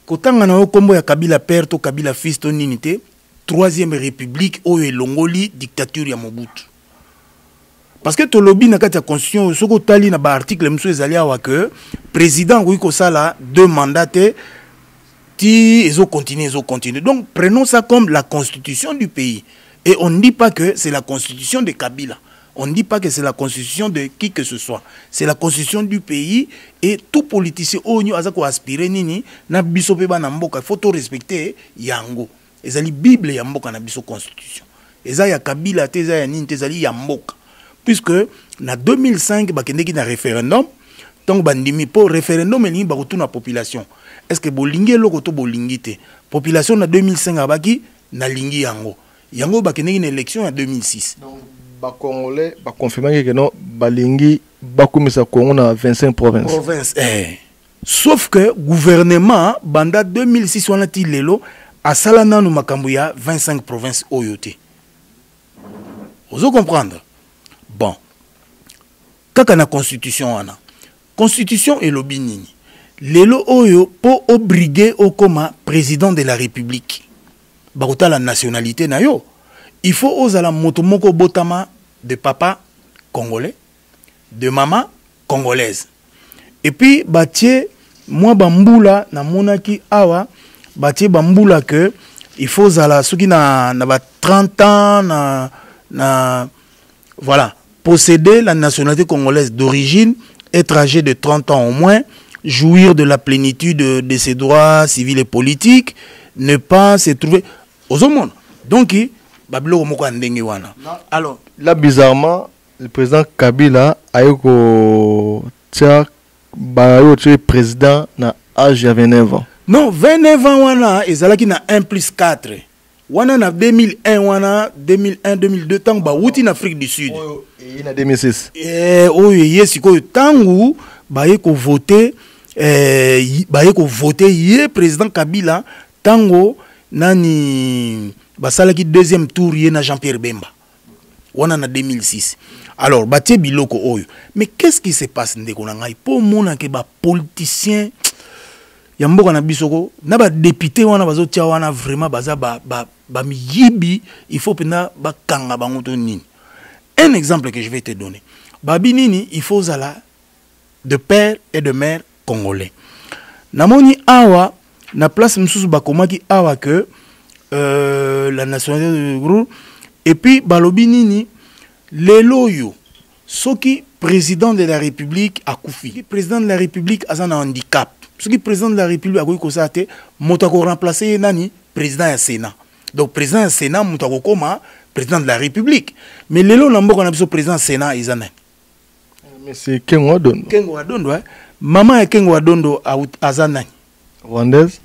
S3: kotanga na yo kombo ya Kabila père to Kabila fils to nini te 3e république oyo elongoli dictature ya Mobutu parce que to lobby na kati ya constitution soko tali na ba article muso ezali awa que président ko sala 2 mandats ti ezo continuer donc prenons ça comme la constitution du pays et on ne dit pas que c'est la constitution de Kabila. On ne dit pas que c'est la constitution de qui que ce soit. C'est la constitution du pays et tout politicien onyo azako aspirer nini na biso pe ba na mboka. Il faut tout respecter yango. Ezali Bible ya mboka na biso constitution. Eza ya Kabila te eza ya nini te ezali ya mboka. Puisque na 2005 bakendeki na référendum donc bandimi po référendum elingi ba retourna population. Est-ce que bolingi loko to bolingi te? Population na 2005 abaki na lingi yango. Yango bakendeki na élection en 2006.
S2: Donc ba congolais ba confirmer que non balingi bakumisa Congo na 25 provinces.
S3: Sauf que gouvernement banda 2006 wana ti lelo asala nanu makambo ya 25 provinces oyote. Vous comprendre? Bon. Kaka na constitution wana. Constitution et lobi nini. Lelo oyo po obriguer okoma président de la République. Baruta la nationalité na yo. Il faut ozala motomoko botama de papa congolais, de maman congolaise. Et puis batie moi bambula na monaki awa batie bambula que il faut zala soki na ba 30 ans na voilà, posséder la nationalité congolaise d'origine, être âgé de 30 ans au moins, jouir de la plénitude de ses droits civils et politiques, ne pas se trouver aux hommes. Donc,
S2: alors, là, bizarrement, le président Kabila a eu président à l'âge de 29 ans.
S3: Non, 29 ans, wana, et zalaki na 1 plus 4. Wana na 2001, wana 2001, 2002, tant ba wuti na Afrique du Sud.
S2: Et na 2006.
S3: Oh, yes, ko tangu ba yeko voter, yé président Kabila, tango nani basalaki 2e tour yé na Jean-Pierre Bemba. Wana na 2006. Alors, batie biloko oyo. Mais qu'est-ce qui se passe ndeko na ngai po mona ke ba politicien yamboka na bisoko na ba député wana bazo tia wana vraiment baza ba miyibi il faut pena ba kanga bango to nini. Un exemple que je vais te donner. Babi nini il faut zala de père et de mère congolais. Namoni awa na place msusu bakomaki awa que la nationalité de groupe et puis balobi nini lelo yo soki président de la République akufi. Président de la République a un handicap. Ce qui est président de la République a dit que remplacer nani président du Sénat. Donc président du Sénat koma président de la République. Mais lelo nambo kana biso président du Sénat izana.
S2: Mais c'est Kengo Adondo.
S3: Kengo Adondo maman ya Kengo Adondo azana.
S2: Rwandaise.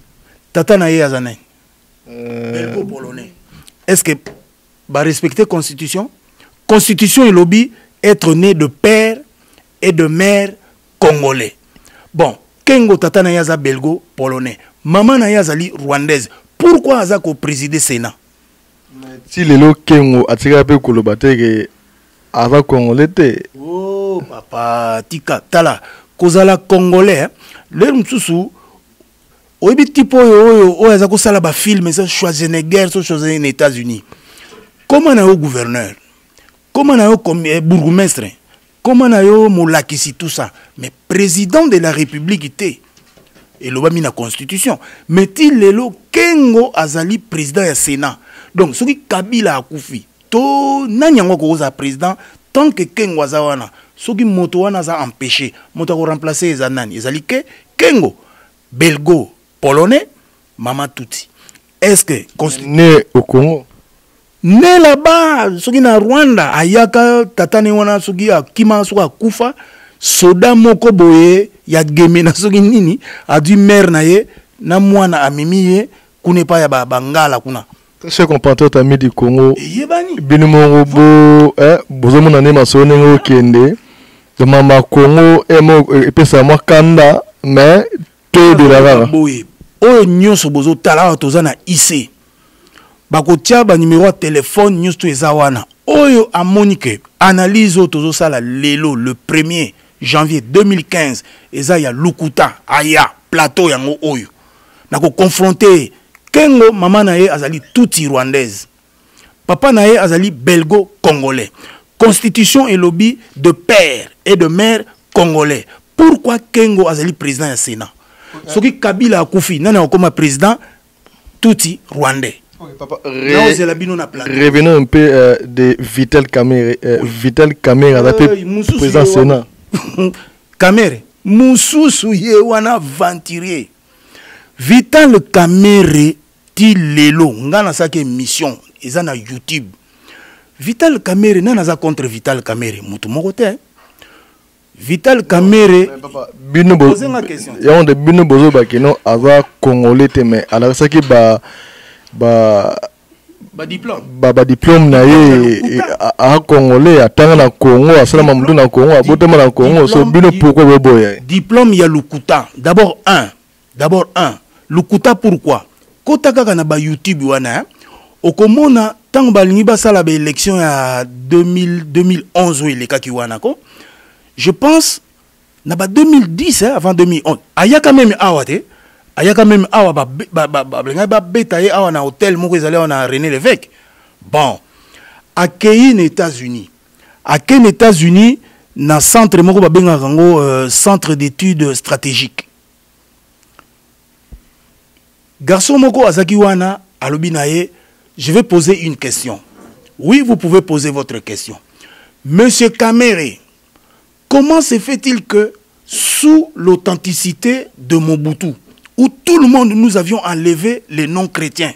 S3: Tata na ye azana. Belgo polonais. Est-ce que ba respecter constitution? Constitution et lobby être né de père et de mère congolais. Bon, Kengo tata na yaza belgo polonais. Maman na yazali rwandaise. Pourquoi aza ko présider Sénat?
S2: Si lelo Kengo atika pe kolobate ke aza congolais te.
S3: Oh papa tika tala kozala congolais le msusu oyebi tipo oyo aza ko sala ba film ça Schwarzenegger so choisi aux États-Unis. Comment na yo gouverneur? Comment na yo comme bourgmestre? Comment na yo molakisi tout ça? Mais président de la République était et l'obami na constitution. Mais il lelo Kengo azali président du Sénat. Donc ce qui Kabila akufi to nanyango ko za président tant que Kengo azawana ce qui moto wana za empêché moto ko remplacer ezanani ezali ke Kengo belgo polonais mama tuti. Est-ce que
S2: né au Congo?
S3: Né là-bas, ce qui na Rwanda, ayaka tatane wana soki akima soka kufa, soda moko boye ya geme na soki nini, a du mère na ye, na mwana amimi ye, kune pa ya bangala kuna.
S2: Très cher compatriote ami du Congo.
S3: Yebani.
S2: Binimo bo bozo mona ne masone ngo kende. De mama Congo et puis ça moi kanda mais tout de la rara.
S3: Oyo nyonso bozo tala toza na IC. Bakotia ba numéro de téléphone nyonso to eza wana. Oyo amonike analyse o tozo sala lelo le 1er janvier 2015 eza ya Lukuta aya plateau yango oyo. Nako confronter Kengo mama na ye azali tuti rwandaise. Papa na ye azali belgo congolais. Constitution et lobby de père et de mère congolais. Pourquoi Kengo azali président du Sénat? Soki Kabila akufi nana okoma président tuti rwandais.
S2: Papa,
S3: revenons
S2: un peu de Vital Kamerhe. Vital Kamerhe président du Sénat.
S3: Kamerhe mususu ye wana venturier. Vital Kamerhe ti lelo ngana sake mission eza na YouTube. Vital Kamerhe nana za contre Vital Kamerhe mutu moko te. Vital Kamerhe
S2: bino bozo ya on de bino bozo bakeno ava congolais te mais alors ça qui ba diplôme na ye a congolais atanga na Congo asala mamudu na Congo abotema na Congo so bino pourquoi boboya
S3: diplôme ya Lukuta d'abord un Lukuta pourquoi kota kaka na ba YouTube wana okomona tango balingi basala ba élection ya 2011 ou elekaki wana ko je pense na ba 2010 avant 2011 ayaka même awate ayaka même awa ba beta ye awa na hôtel moko ezali na René Lévesque bon accueilli aux États-Unis accueilli aux États-Unis na centre moko ba benga rango centre d'études stratégiques garçon moko azaki wana alobi na ye je vais poser une question. Oui, vous pouvez poser votre question. Monsieur Kamerhe, comment se fait-il que sous l'authenticité de Mobutu, où tout le monde nous avions enlevé les noms chrétiens,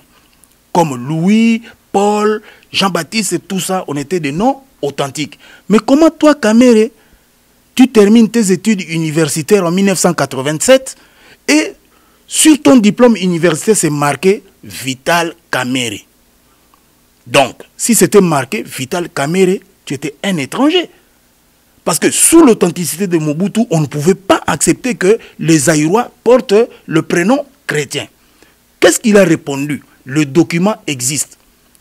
S3: comme Louis, Paul, Jean-Baptiste et tout ça, on était des noms authentiques. Mais comment toi, Kamerhe, tu termines tes études universitaires en 1987 et sur ton diplôme universitaire, c'est marqué Vital Kamerhe. Donc, si c'était marqué Vital Kamerhe, tu étais un étranger. Parce que sous l'authenticité de Mobutu, on ne pouvait pas accepter que les Zaïrois portent le prénom chrétien. Qu'est-ce qu'il a répondu? Le document existe.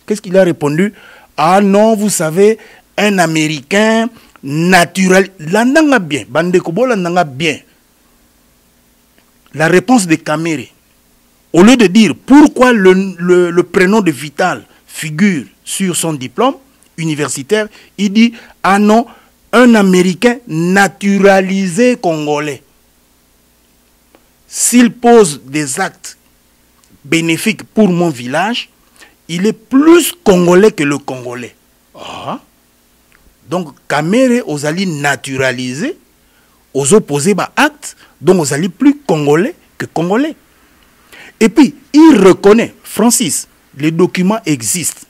S3: Qu'est-ce qu'il a répondu? Ah non, vous savez, un Américain naturel. L'andanga bien. Bandekobo l'andanga bien. La réponse de Kamerhe. Au lieu de dire pourquoi le prénom de Vital figure sur son diplôme universitaire, il dit ah non, un Américain naturalisé congolais. S'il pose des actes bénéfiques pour mon village, il est plus congolais que le congolais. Ah. Donc Kamerhe osali naturalisé, aux opposés bah actes, donc osali plus congolais que congolais. Et puis il reconnaît, Francis, les documents existent.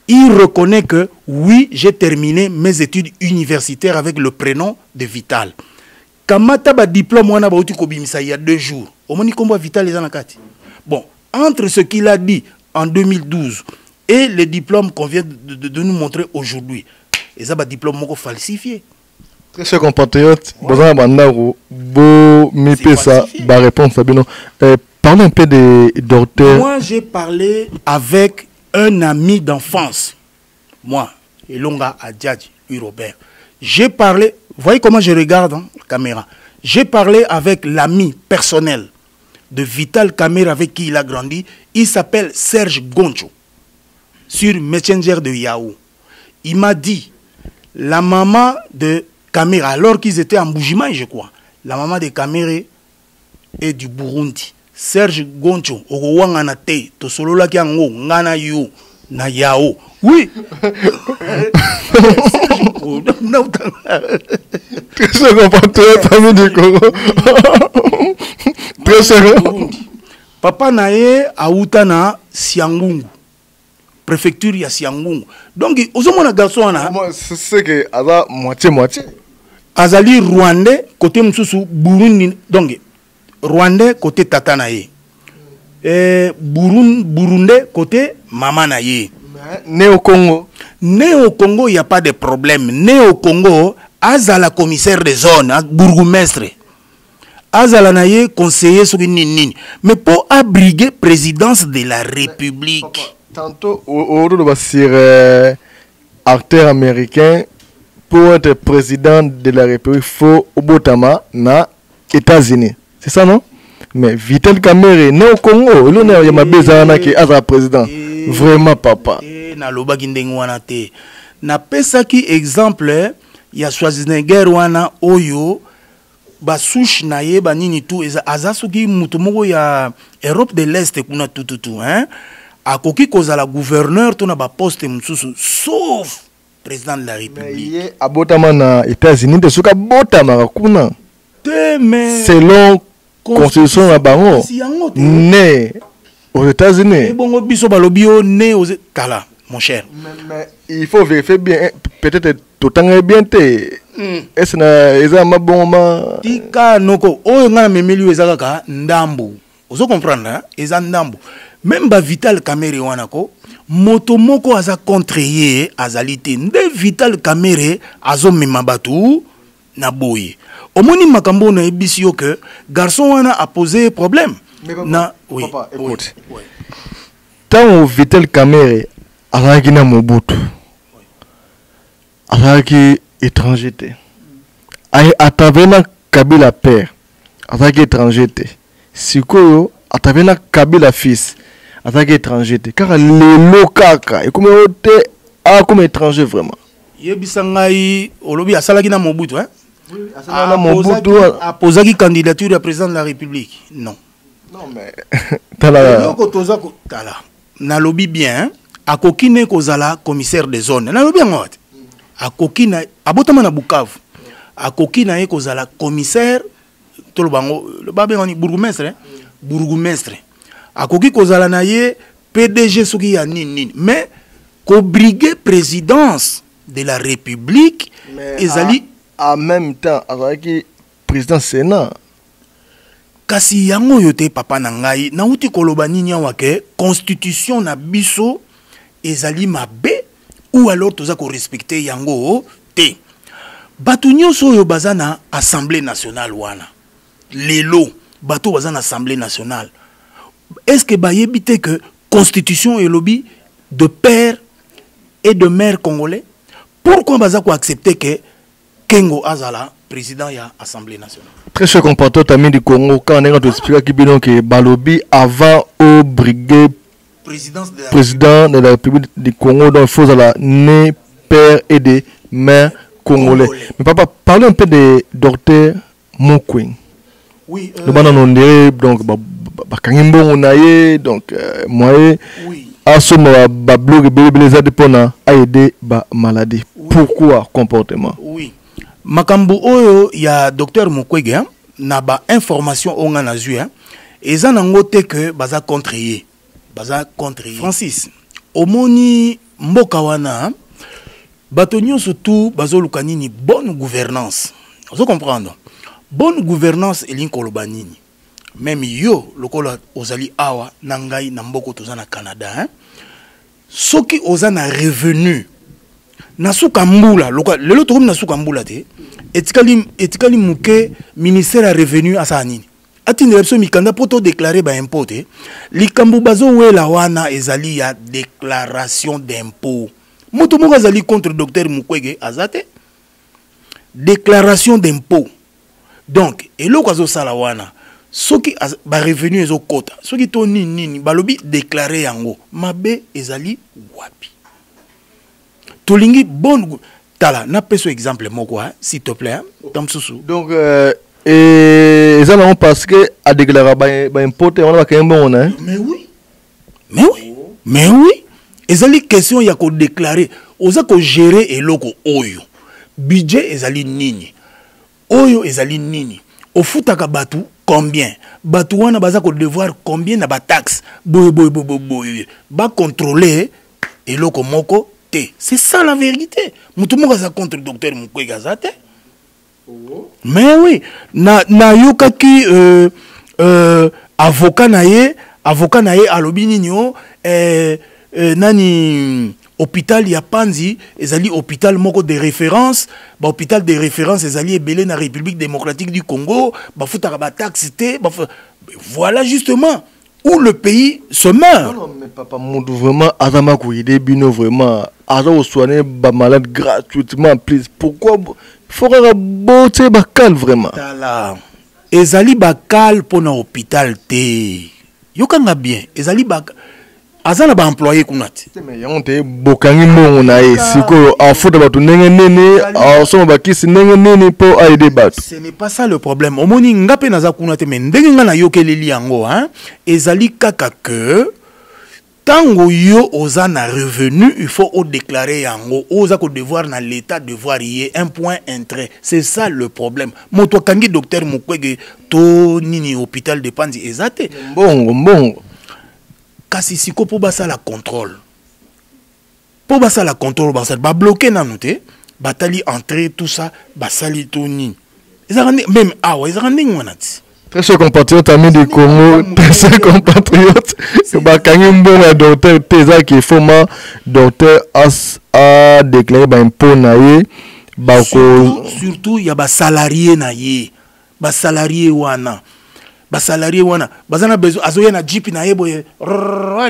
S3: Il reconnaît que oui, j'ai terminé mes études universitaires avec le prénom de Vital. Kamata ba diplôme wana ba uti kobimisa il y a 2 jours. Omoni kombo Vital les anakati. Bon, entre ce qu'il a dit en 2012 et les diplômes qu'on vient de nous montrer aujourd'hui, et ça ba diplôme moko falsifié.
S2: Très cher compatriote, bozana bandako bo mi pesa ba réponse abino. Parlons un peu des docteurs.
S3: Moi, j'ai parlé avec un ami d'enfance. Moi, Elonga Adjadji, Robert. J'ai parlé, vous voyez comment je regarde hein, la caméra. J'ai parlé avec l'ami personnel de Vital Kamerhe avec qui il a grandi. Il s'appelle Serge Goncho. Sur Messenger de Yahoo. Il m'a dit, la maman de Kamerhe, alors qu'ils étaient en Bujimaï, je crois, la maman de Kamerhe est du Burundi. Serge Goncho, Owanga na te, to solola ki ango, ngana yu, na yao. Oui.
S2: Très cher compatriote, ami du Congo. Très cher.
S3: Papa nae auta na Siangungu. Préfecture ya Siangungu. Donc, ozomona garçon na.
S2: C'est que ada moitié.
S3: Azali Rwandais, côté Msusu, Burundi. Donc, Rwandais côté Tatanaye. Burundais côté maman na ye.
S2: Né au Congo.
S3: Né au Congo, il n'y a pas de problème. Né au Congo, azala commissaire de zone, bourgmestre. Azala na ye conseiller sur nini. Mais pour abriguer présidence de la République.
S2: Papa, tantôt, au sur acteur américain, pour être président de la République, il faut au Botama, na États-Unis. C'est ça, non? Mais Vital Kamerhe, né au Congo, il y a ma bezana qui est président. Vraiment, papa.
S3: Na loba kindeng wana te. Na pesa ki exemple, ya Schwarzenegger wana oyo, ba souche na ye ba nini tout aza soki mutu moko ya Europe de l'Est kuna tout hein. Akoki kozala gouverneur to na ba poste mususu sauf président de la République.
S2: Mais abotama na États-Unis de soka botama kuna.
S3: Te mais
S2: selon constitution na bango né aux États-Unis.
S3: Et bongo biso balobi o né aux Kala mon cher.
S2: Mais il faut vérifier bien peut-être tout temps bien te. Est-ce na ezama bon ma
S3: tika noko oyo ngana memeli ezaka ka ndambu. Ozo comprendre hein? Eza ndambu. Même ba Vital Kamerhe wana ko moto moko aza contre azalite nde Vital Kamerhe azo mema batu na boye. Omoni makambo na ebisi yo que garçon wana a posé problème.
S2: Papa,
S3: na oui.
S2: Papa, écoute.
S3: Oui.
S2: Tant Vital Kamerhe azaki na Mobutu. Azaki étranger te. Atavena Kabila père. Azaki étranger te. Sikoyo atavena Kabila fils. Azaki étranger te. Car le kaka et comme ote a comme étranger vraiment.
S3: Yebisa ngai olobi asalaki na Mobutu hein.
S2: Oui, asalaki na Mobutu
S3: a posé candidature à président de la République. Non.
S2: Non mais tala
S3: yoko toza ko tala. Na lobi bien a kokine kozala commissaire de zone. Na lobi ngote. A kokina abotama na Bukavu. A kokina ye kozala commissaire to bango le babe ngoni bourgmestre hein? Bourgmestre. A koki kozala na ye PDG soki ya nini mais ko briguer présidence de la République ezali
S2: en même temps avec président Sénat.
S3: Kasi yango yote papa na ngai na uti koloba nini wake constitution na biso ezali mabe ou alors toza ko respecter yango te. Batu nyonso oyo baza na assemblée nationale wana. Lelo bato baza na assemblée nationale. Est-ce que bayebi te que constitution et lobby de père et de mère congolais? Pourquoi baza ko accepter que Kengo Azala président ya assemblée nationale?
S2: Très cher compatriote ami du Congo, quand on est en expliquer que Balobi avant au brigade président de la République du Congo, donc il faut la né père et des mères congolais. Mais papa, parlez un peu de docteur Mokwin.
S3: Oui.
S2: Le banan on dirait donc bakangimbo onaye donc moi
S3: oui.
S2: Asoma ba blog beleza depona a aider ba maladie. Oui. Pourquoi comportement?
S3: Oui. Makambo oyo ya docteur Mukwege hein, na ba information onga na zui hein, eza nango te que baza contre ye. Baza contre ye. Francis, omoni mboka wana bato nyonso tout bazo luka nini bonne gouvernance. Vous comprenez? Bonne gouvernance elingi koloba nini. Même yo lokola ozali awa na ngai na mboko toza na Canada hein. Soki oza na revenu na suka mbula lelo to na suka mbula te etikali muke ministère ya revenu asa nini atinde biso mikanda poto déclarer ba impôt te likambo bazo wela wana ezali ya déclaration d'impôt moto moko azali contre docteur Mukwege azate déclaration d'impôt donc eloko azo sala wana soki ba revenu ezo kota soki to nini balobi déclarer yango mabe ezali wapi tolingi bonne tala na peso exemple moko hein, s'il te plaît hein,
S2: donc et ça non parce que a déclaré ba impôt on va quand bon hein.
S3: Mais oui ezali question ya ko déclarer oza ko gérer eloko oyo budget ezali nini oyo ezali nini ofutaka batu combien batu wana baza ko devoir combien na ba taxe boy ba contrôler eloko moko. C'est ça la vérité. Moutoumou a contre le docteur Mukwege Azate. Mais oui, na yokaki avocat nae alobi ninyo nani hôpital ya Panzi ezali hôpital moko de référence, ba hôpital de référence ezali ebele na République démocratique du Congo, ba futaka ba taxe té, voilà justement où le pays se meurt.
S2: Non, mais papa, mon vraiment, Adama Kouide, Bino, vraiment, Adama soigner ba malade gratuitement, please. Pourquoi il faudrait botter bakal vraiment?
S3: Tala. Ezali bakal pour un hôpital té. Yokanga bien. Ezali bakal. Azana ba employé kunati.
S2: Mais yon te bokangi mon nae. Siko en faute ba tu nenge nene, en somme ba kisi nenge nene pour aider bat.
S3: Ce n'est pas ça le problème. Omoni ngape naza kunate mais ndenge nga na yokeleli yango hein. Ezali kaka que tango yo oza na revenu, il faut au déclarer yango, oza ko devoir na l'état devoir y un point intérêt. C'est ça le problème. Moto kangi docteur Mukwege to nini hôpital de Panzi ezate.
S2: Bon.
S3: Kasi siko po basa la contrôle. Po basa la contrôle basa ba bloquer nanoute, batali entrer tout ça, basali to ni. Même awa, ils rendent ngwanati.
S2: Très chers compatriotes, amis du Congo, très chers compatriotes, bakangi mbona docteur Teza qui est format docteur a déclaré ba impôt naie ba ko
S3: surtout il y a ba salarié naie, ba salarié wana. Ba salarié wana, bazana besoin azoya na jeep naie boye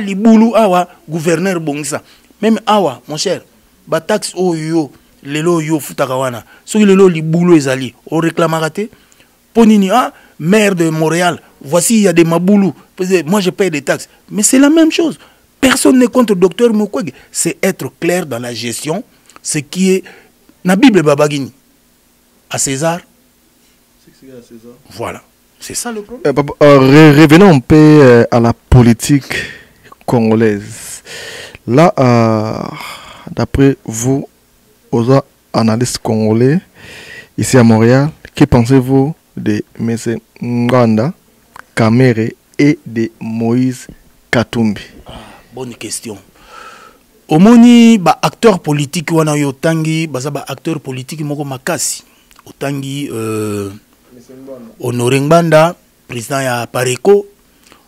S3: libulu awa gouverneur bongisa. Même awa mon cher, ba taxe oyo lelo yo futaka wana. Soki lelo libulu ezali, o réclamera te ponini maire de Montréal, voici il y a des maboulous, moi je paye des taxes. Mais c'est la même chose. Personne n'est contre docteur Mukwege. C'est être clair dans la gestion, ce qui est la Bible Babagini. À César. Voilà. C'est ça le problème.
S2: Revenons un peu à la politique congolaise. Là, d'après vous, aux analystes congolais, ici à Montréal, que pensez-vous de M. Nganda Kamere et de Moïse Katumbi?
S3: Bonne question. Omoni ba acteur politique wana yo tangi baza ba acteur politique moko makasi. Otangi Honoré Ngbanda, président ya Pareco,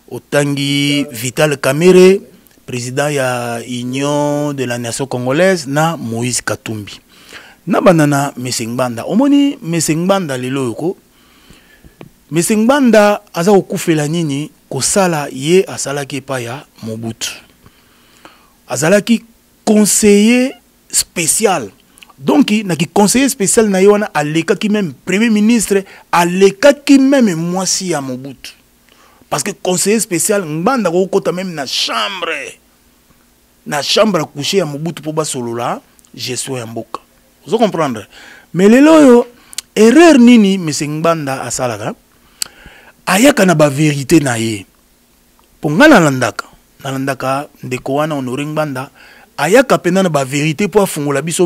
S3: otangi Vital Kamere, président ya Union de la Nation Congolaise, na Moïse Katumbi. Na banana M. Ngbanda. Omoni M. Ngbanda lelo yoko. M. Ngbanda aza okufela nini kosala ye asalaki pa ya Mobutu. Azalaki conseiller spécial. Donc naki conseiller spécial na yona aleka ki même premier ministre aleka ki même mwasi ya Mobutu. Parce que conseiller spécial Ngbanda ko kota même na chambre à coucher ya Mobutu po ba solola gestion ya mboka. Vous comprenez? Mais lelo yo erreur nini M. Ngbanda asalaka ayaka na ba vérité na ye. Ponga nalandaka ndeko wana Honoré Ngbanda ayaka pena na ba vérité po afungola biso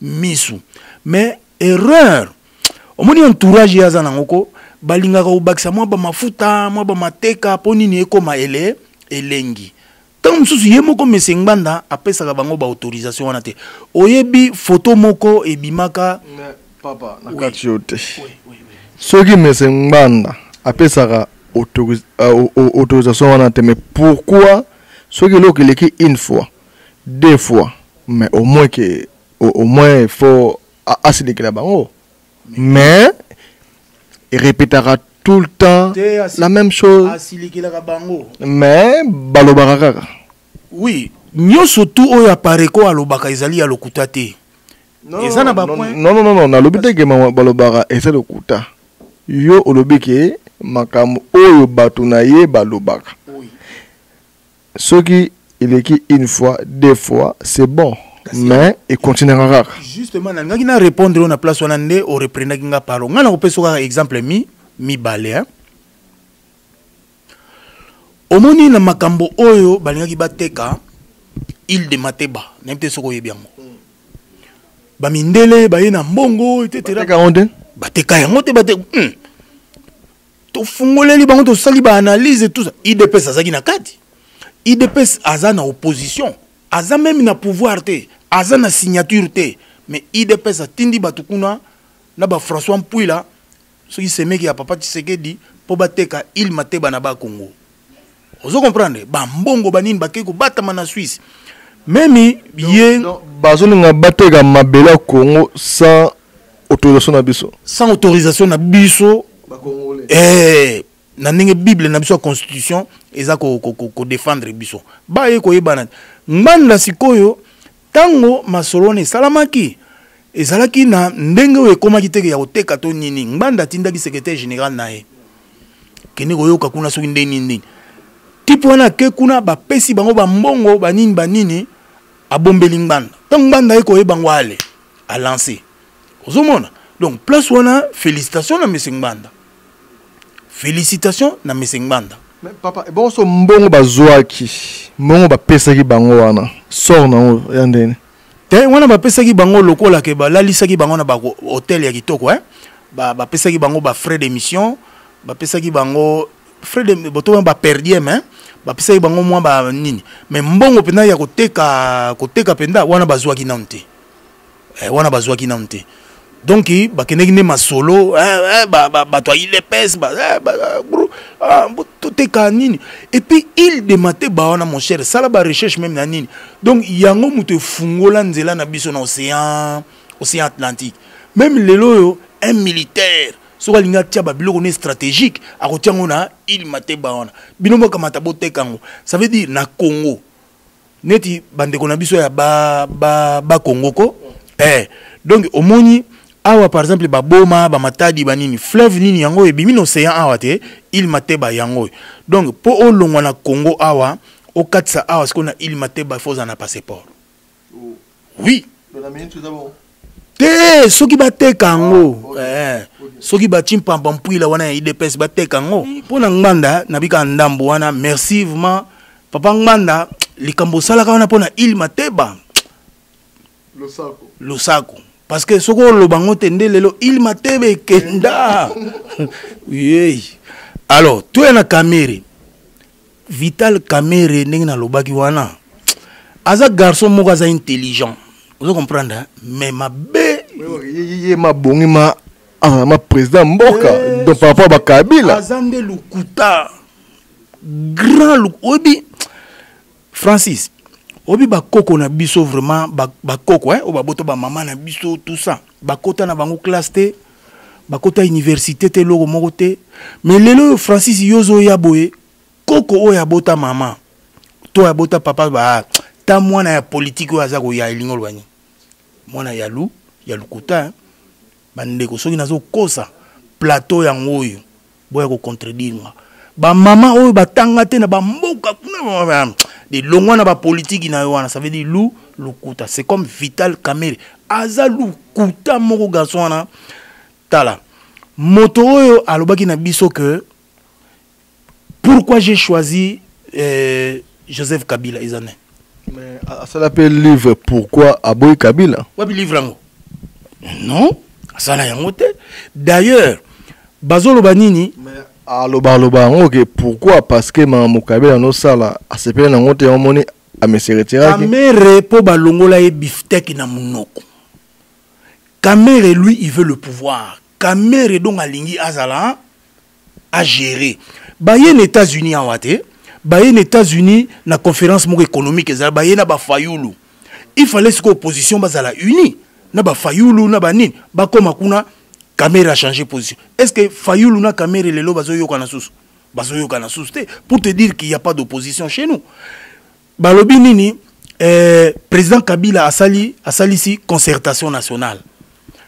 S3: misu. Mais erreur. Omoni entourage ya za nangoko balingaka ubakisa mwa ba mafuta, mwa ba mateka po nini ekoma elengi. Tant mususu ye moko M. Ngbanda apesaka bango ba autorisation wana te. Oyebi photo moko ebimaka
S2: papa na katiote. Soki M. Ngbanda apesaka autorisation wana te, mais pourquoi soki loko leki une fois, deux fois, mais au moins il faut assidéquer la bango. Mais il répétera tout le temps la même chose. Mais balobaka.
S3: Oui, nyo surtout oyo apareko alobaka ezali ya lokuta te.
S2: Non, na lobite ke balobaka eza lokuta. Yo olobike makamu oyo batu na ye balobaka. Soki il est une fois, deux fois, c'est bon. Mais il continuera.
S3: Justement, nangaki na répondre na place wana nde o reprendre kinga paro. Ngana ko pesoka exemple mi balé hein. Omoni na makambo oyo balingaki bateka île de Mateba, nemte soko yebiango. Ba mindele ba yena mbongo etc. Bateka yango te bate. To fungoleli bango to sali ba analyse tout ça. IDPS azaki na kati. IDPS aza na opposition. Aza même na pouvoir te. Aza na signature te. Mais IDPS atindi batukuna na ba François Mpouila. Ce qui se met qui a papa Tshisekedi pour bateka il Mateba na ba Congo. Vous comprenez? Mbongo banini bakeko batama na Suisse. Même bien
S2: bazoninga bateka mabela Congo sans autorisation na biso.
S3: Sans autorisation na biso. Na ndenge Bible na biso constitution eza ko défendre biso. Ba ye ko yebana. Nganda sikoyo tango masolone salamaki. Ezalaki na ndenge we komaki teke ya oteka to nini. Nganda tindaki secrétaire général nae. Kene koyoka kuna soki ndeni ndeni. Tipo wana ke kuna ba pesi bango ba mbongo banini abombeli Nganda. Tango Nganda eko yebango ale a lancer. Ozomona. Donc place wana félicitations na monsieur Nganda. Félicitations na monsieur Nganda.
S2: Mais papa, bon so mbongo bazwaki. Mbongo ba pesaki bango wana. Sort na yandene.
S3: Te wana ba pesaki bango lokola ke ba lalisaki bango na ba hôtel ya kitoko ba pesaki bango ba frais d'émission, ba pesaki bango frais de boto ba perdiem ba pesaki bango mwa ba nini. Mais mbongo penda ya koteka penda wana bazwaki nante. Wana bazwaki nante. Donc ba keneki ne masolo ba toi il pèse toteka nini. Et puis il dématé ba wana mon cher, ça la ba recherche même na nini. Donc yango muto fungola nzela na biso na océan Atlantique. Même lelo un militaire soka linga tia ba biloko ne stratégique a kotiango na il maté ba wana. Binombo kamata boteka ngo. Ça veut dire na Congo. Neti bandeko na biso ya ba Congo ko. Donc omoni awa par exemple ba boma ba matadi ba nini fleuve nini yango e bimi no océan awa te il mateba yango. Donc po olongwa na Congo awa o katsa awa ce qu'on a il mateba faut en a passeport. Oui. Te soki ba teka ngo soki ba chimpa mpwila wana IDPS ba teka ngo pona Nganda nabika ndambo wana merci vraiment papa Nganda likambo sala ka wana pona il mateba losako. Parce que ce qu'on le bango tende lelo il m'a tebe kenda. Oui. Alors, tu es na Kamere. Vital Kamere ndenge na lobaki wana. Aza garçon moko aza intelligent. Vous comprenez? Mais ma bé
S2: ma bongi ma président Mboka donc par rapport à Kabila.
S3: Azande lukuta. Grand luk obi Francis. Obi ba koko na biso vraiment ba koko o ba boto ba maman na biso tout ça ba kota na bango classe te ba kota université te loko moko te mais lelo Francis yozo ya boye koko o ya bota maman to ya bota papa ba ta mwana ya politique o aza ko ya elingo lwani mwana ya lukuta bande ko soki nazo kosa plateau ya ngoyo boya ko contredire ba maman o ba tanga te na ba mboka kuna de longwana ba politique na wana ça veut dire lukuta c'est comme Vital Kamere aza lukuta moko garçon na tala moto oyo alobaki na biso que pourquoi j'ai choisi Joseph Kabila Izane
S2: mais ça l'appelle livre pourquoi Aboy Kabila
S3: wabi livre ngo non ça la yango te d'ailleurs bazolo banini
S2: aloba ok pourquoi parce que Maman Kabila no sala a sepele na ngote omoni a me se retirer
S3: Kamere po balongola e bifteki na munoko. Kamere lui il veut le pouvoir. Kamere donc alingi azala à gérer. Baye les États-Unis en wate, baye les États-Unis na conférence moko économique ezala baye na ba fayulu. Il fallait que l'opposition bazala unie na ba fayulu na ba nini ba koma kuna Kamere a changé position. Est-ce que Fayoulou na Kamere lelo bazoyoka na sous? Bazoyoka na sous pour te dire qu'il n'y a pas d'opposition chez nous. Balobi nini président Kabila a sali ici concertation nationale.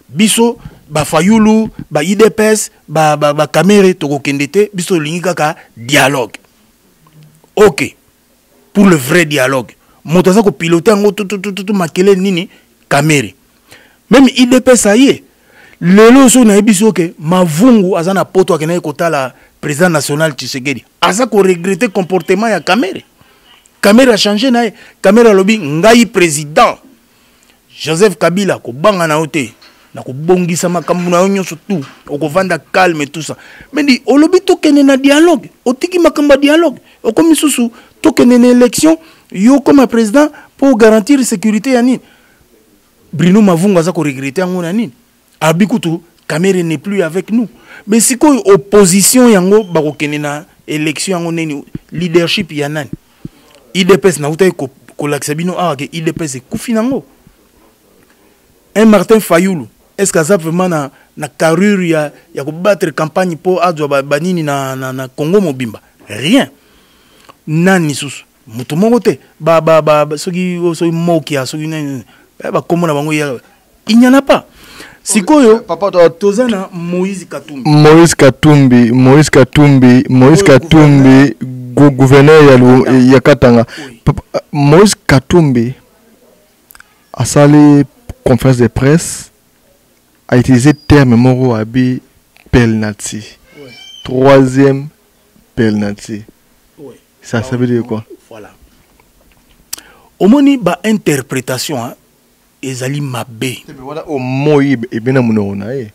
S3: Biso ba Fayoulou, ba IDPS, ba Kamere toko kendete, biso lingi kaka dialogue. OK. Pour le vrai dialogue. Motaza ko piloter ngo tout makele nini Kamere. Même IDPS ça y est. Lelo so na ebiso ke mavungu azana poto akena kotala président national Tshisekedi aza ko regretter comportement ya Kamere. Kamere a changé na Kamere lobi ngai président Joseph Kabila ko banga na ote na ko bongisa makambu na nyonso tout ko vanda calme tout ça mais di olobi to kene na dialogue otiki makamba dialogue o komi susu to kene na élection yo comme président pour garantir sécurité ya nini Bruno Mavungu aza ko regretter ngona nini Abikutu, Kamere n'est plus avec nous. Mais si quoi opposition yango bakokene na élection on neni leadership ya nani IDPS na uta ko laksabino que IDPS e kufinango un Martin Fayoulou est-ce que ça vraiment na carrure ya ko battre campagne pour adwa banini na Congo mobimba rien nani susu mutu moko te soki mokia soki nani ba komona bango ya il n'y en a pas. Sikoyo
S2: papa
S3: tozana Moïse Katumbi
S2: gouverneur ya Katanga. Moïse Katumbi a salé conférence de presse a utilisé terme moro abi pelnati. Troisième pelnati. Ça veut dire quoi?
S3: Voilà. Omoni ba interprétation hein ezali mabe.
S2: Voilà au moi et bien na e.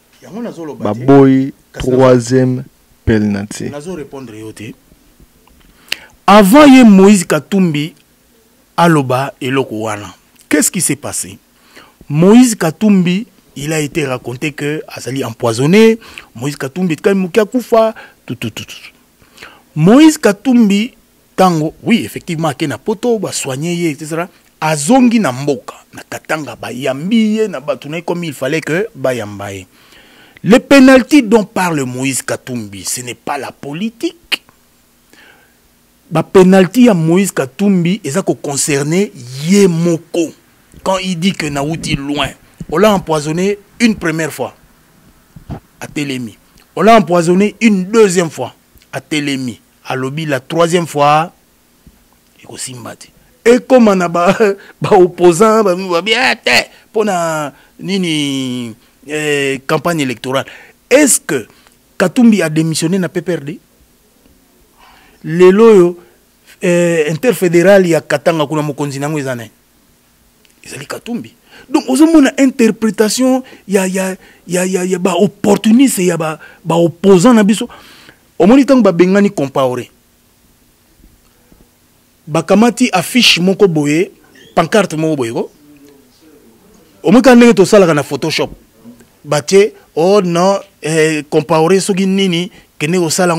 S2: Ba boy troisième penalty.
S3: Nazo répondre yote. Avant ye Moïse Katumbi aloba eloko wana. Qu'est-ce qui s'est passé? Moïse Katumbi, il a été raconté que azali empoisonné, Moïse Katumbi quand mukia kufa tout. Moïse Katumbi tango, oui, effectivement kena poto ba soigner etc. Azongi na mboka na Katanga ba yambiye na batune comme il fallait que ba yambaye. Les pénaltys dont parle Moïse Katumbi, ce n'est pas la politique. Ba penalty à Moïse Katumbi et ça concerné Yemoko. Quand il dit que Naouti loin, on l'a empoisonné une première fois à Télémi. On l'a empoisonné une deuxième fois à Télémi. À Lobby la troisième fois et au Simbati. Et comme on a ba opposant bien pour na nini campagne électorale. Est-ce que Katumbi a démissionné na PPRD? Les loyaux interfédéral ya Katanga kuna mokonzi nango ezana. Ezali Katumbi. Donc aux hommes interprétation ya ba opportuniste ya ba opposant na biso. Au moins tant ba bengani comparé. Bakamati affiche moko boye, pancarte moko boye ko. Au moins quand to sala na Photoshop. Batie oh non comparé soki nini kene ko sala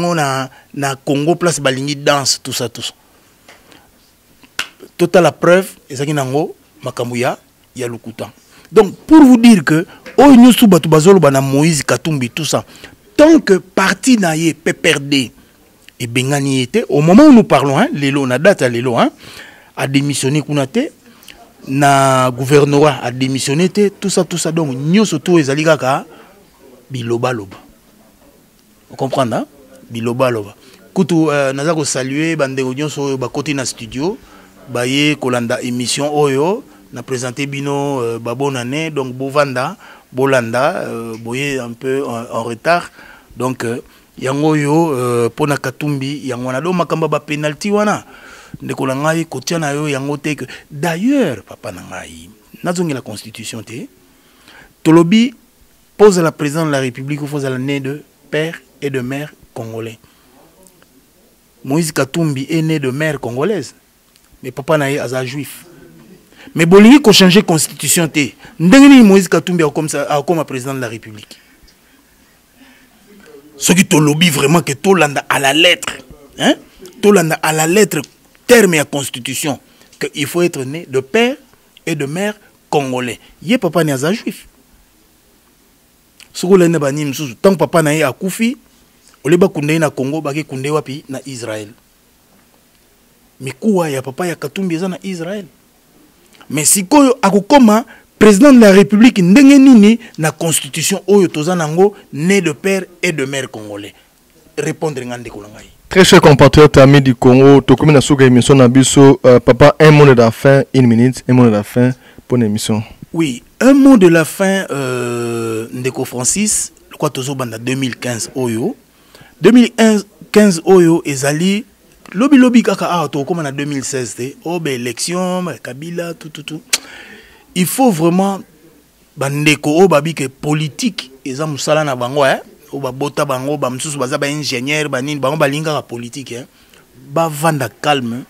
S3: na Congo place balingi danse tout ça. Total la preuve ezaki nango makambuya ya lukuta. Donc pour vous dire que oh nyusu batu bazolo bana Moïse Katumbi tout ça. Tant que parti naie PPRD et bengani était au moment où nous parlons hein lelo na date à lelo hein a démissionné kunate na gouvernorat a démissionné tout ça donc nyoso to ezali kaka biloba loba. Vous comprenez hein? Biloba loba. Kutu naza ko saluer bande nyoso ba côté na studio baye kolanda émission oyo na présenté bino babon année donc bovanda bolanda boye un peu en retard donc yango yo pona Katumbi yango na do makamba ba penalty wana ndeko la ngai kotia na yo yango te que d'ailleurs papa na ngai nazongi la constitution te tolobi pose la présidente de la République ou faut la né de père et de mère congolais. Moïse Katumbi est né de mère congolaise mais papa na ye aza juif. Mais bolingi ko changer constitution te ndengeni Moïse Katumbi comme ça comme président de la République. Ce qui te lobby vraiment que tout landa à la lettre, hein? Tout landa à la lettre terme et constitution que il faut être né de père et de mère congolais. Yé papa n'est pas juif. Ce que l'on a dit, tant que papa n'a pas koufi, on l'a koundé na Congo, baki koundé wapi na Israël. Mais quoi ya papa ya Katumbi na Israël. Mais si ko akokoma président de la République ndenge nini na constitution oyo tozanango né de père et de mère congolais. Répondre ngande kolongai.
S2: Très chers compatriotes amis du Congo, tokomi na souka émission na biso papa un mot de la fin, une minute, un mot de la fin pour l'émission.
S3: Oui, un mot de la fin Ndeko Francis, le quoi tozo banda 2015 oyo. 2015 oyo ezali lobby kaka a to comme en 2016 te oh ben élection Kabila tout il faut vraiment bandeko o babi que politique eza musala na bango hein o ba bota bango ba msusu baza ba ingénieur ba nini bango balinga ka politique hein ba vanda calme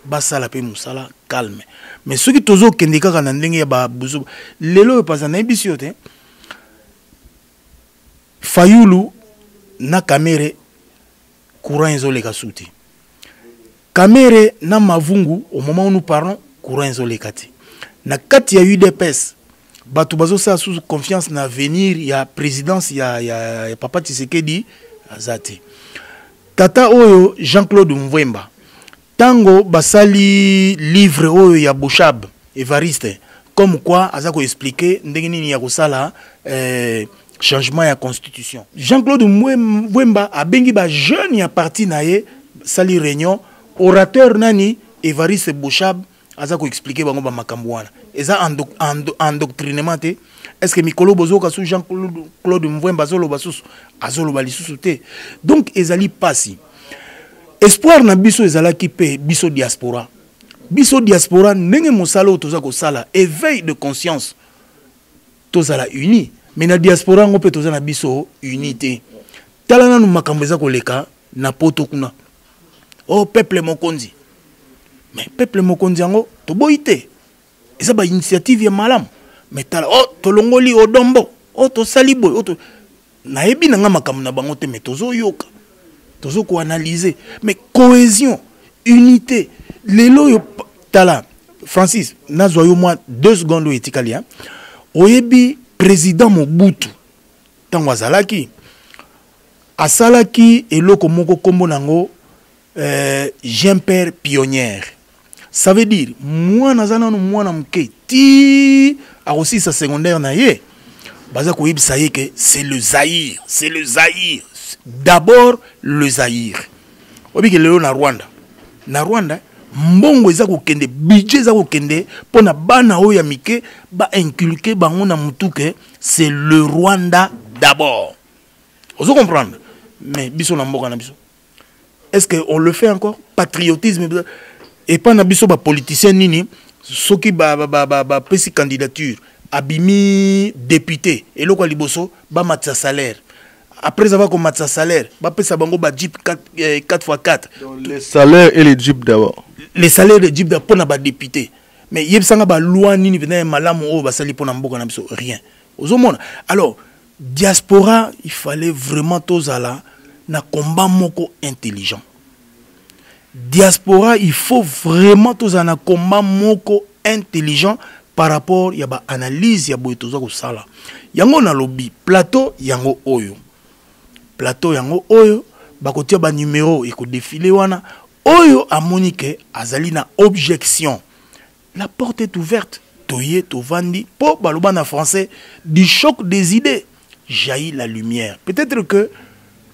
S3: ba sala pe musala calme mais ceux qui tozo kende kaka na ndenge ya ba buzu lelo pasa na bisio te Fayoulou na Kamere courant ezoleka souti. Kamere na mavungu au moment où nous parlons courant ezoleka te. Na kati ya UDPS batu bazo sa sous confiance na venir ya présidence ya Papa Tshisekedi azate. Tata oyo Jean-Claude Mvwemba tango basali livre oyo ya Boshab Evariste comme quoi azako expliquer ndenge nini ya kosala changement ya constitution. Jean-Claude Mvwemba abengi ba jeune ya parti naye sali réunion orateur nani Evariste Boshab azako expliquer bango ba makambo wana. Eza endoctrinement te. Est-ce que Mikolo Bozoka sous Jean-Claude Mvwemba zolo basusu azolo balisusu te. Donc ezali pasi. Espoir na biso ezalaki pe biso diaspora. Biso diaspora ndenge mosala toza ko sala éveil de conscience. Tozala uni, mais na diaspora ngope toza na biso unité. Talana nu makambo eza koleka na poto kuna. Oh peuple mokonzi. Mais peuple mokonzi yango to boité. Eza ba initiative ya malamu. Mais tala oh tolongoli odombo. Oh to saliboy, oh to na ebi na nga makambo na bango te mais tozo yoka. Tozo ko analyser mais cohésion, unité. Lelo yo tala Francis nazoyo moi 2 secondes etikali hein. Oyebi président Mobutu tango azalaki asalaki eloko moko kombo nango Jean-Père pionnière. Ça veut dire moi nazana no mwana mke ti a aussi sa secondaire na ye baza ko yebisa ye que c'est le Zaïre, c'est le Zaïre. D'abord le Zaïre. Obi ke lelo na Rwanda mbongo eza ko kende budget eza ko kende pona bana oyo ya mike ba inculquer bango na mutuke c'est le Rwanda d'abord. Vous comprendre? Mais biso na mboka na biso. Est-ce que on le fait encore? Patriotisme et pas na biso ba politicien nini soki ba pesi candidature abimi député et loko liboso ba matsa salaire. Après avoir comme matsa salaire, ba pesa bango ba jeep 4x4.
S2: Les salaires et les jeeps d'abord.
S3: Les salaires de jeep d'abord na ba député. Mais yeb sanga ba loi nini venait malamu o ba sali pona mboka na biso rien. Ozomona. Alors diaspora, il fallait vraiment tozala na combat moko intelligent. Diaspora, il faut vraiment tozala na combat moko intelligent par rapport ya ba analyse ya boy toza ko sala. Yango na lobby plateau yango oyo. Plateau yango oyo bakotia ba numéro et ko défiler wana oyo a monique azali na objection. La porte est ouverte. Toye to vandi po baloba na français du choc des idées jaillit la lumière. Peut-être que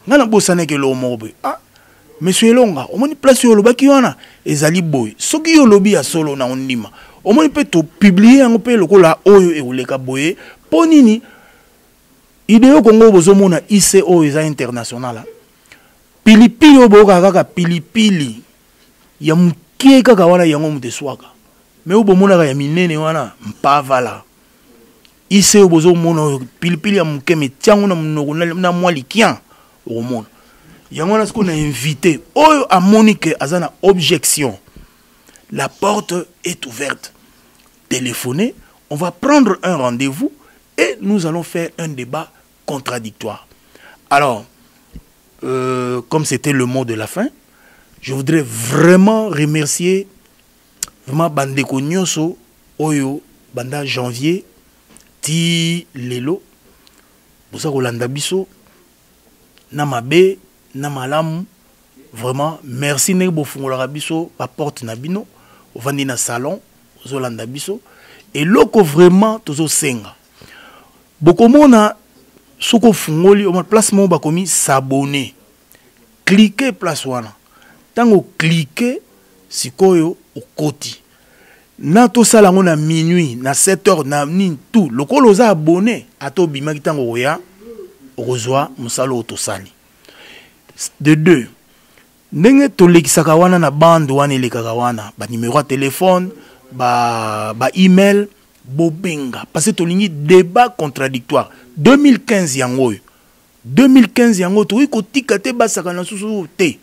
S3: ngana bosane ke lo mobe. Ah monsieur Elonga, on moni place yo lobaki wana ezali boy. Soki yo lobi ya solo na ondima. On moni peut to publier en pe lokola oyo e oleka boye ponini idéo Congo bozomona ICO eza international. Pilipili oboka kaka pilipili ya mkie kaka wana yango muteswaka. Mais au bomona ya minene wana mpavala. ICO bozomona pilipili ya mke metiango na mnoko na mwali kian au monde. Yango na ce qu'on a invité oyo a Monique azana objection. La porte est ouverte. Téléphonez, on va prendre un rendez-vous et nous allons faire un débat contradictoire. Alors, comme c'était le mot de la fin, je voudrais vraiment remercier vraiment Bandeko Nyoso Oyo Banda janvier ti lelo Bosa Rolanda Biso Namabe Namalam vraiment merci ne bofungola biso pa porte na bino ovandi na salon Zolanda Biso et loko vraiment tozo senga bokomona soko fungoli o place mo bakomi s'abonner cliquez place wana tango cliquer sikoyo okoti na to sala ngona minuit na 7h na nin tout lokolo za abonné ato bimaki tango oya ozwa musalo to sali de deux ndenge to lekisaka wana na bande wana elekaka wana ba numéro de téléphone ba email bobenga parce que to lingi débat contradictoire 2015 yango 2015 yango to ko tikate basaka na susu te.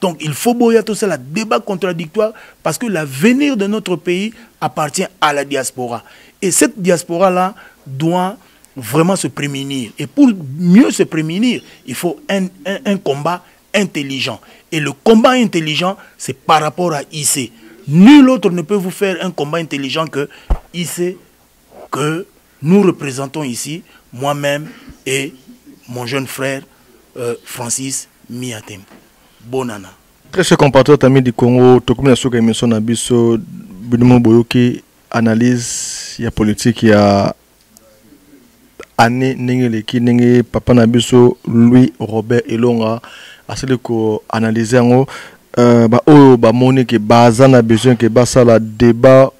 S3: Donc il faut boya tout ça la débat contradictoire parce que l'avenir de notre pays appartient à la diaspora et cette diaspora là doit vraiment se prémunir et pour mieux se prémunir il faut un combat intelligent. Et le combat intelligent, c'est par rapport à IC. Nul autre ne peut vous faire un combat intelligent que IC, que nous représentons ici, moi-même et mon jeune frère Francis Miatem. Bonana.
S2: Très chers compatriotes amis du Congo, Tokumi na soka émission na biso Bidimo Boyoki analyse ya politique ya année ningeleki ninge papa na biso Louis Robert Elonga asali ko analyser ngo ba oyo ba moni ke baza na besoin ke basa la débat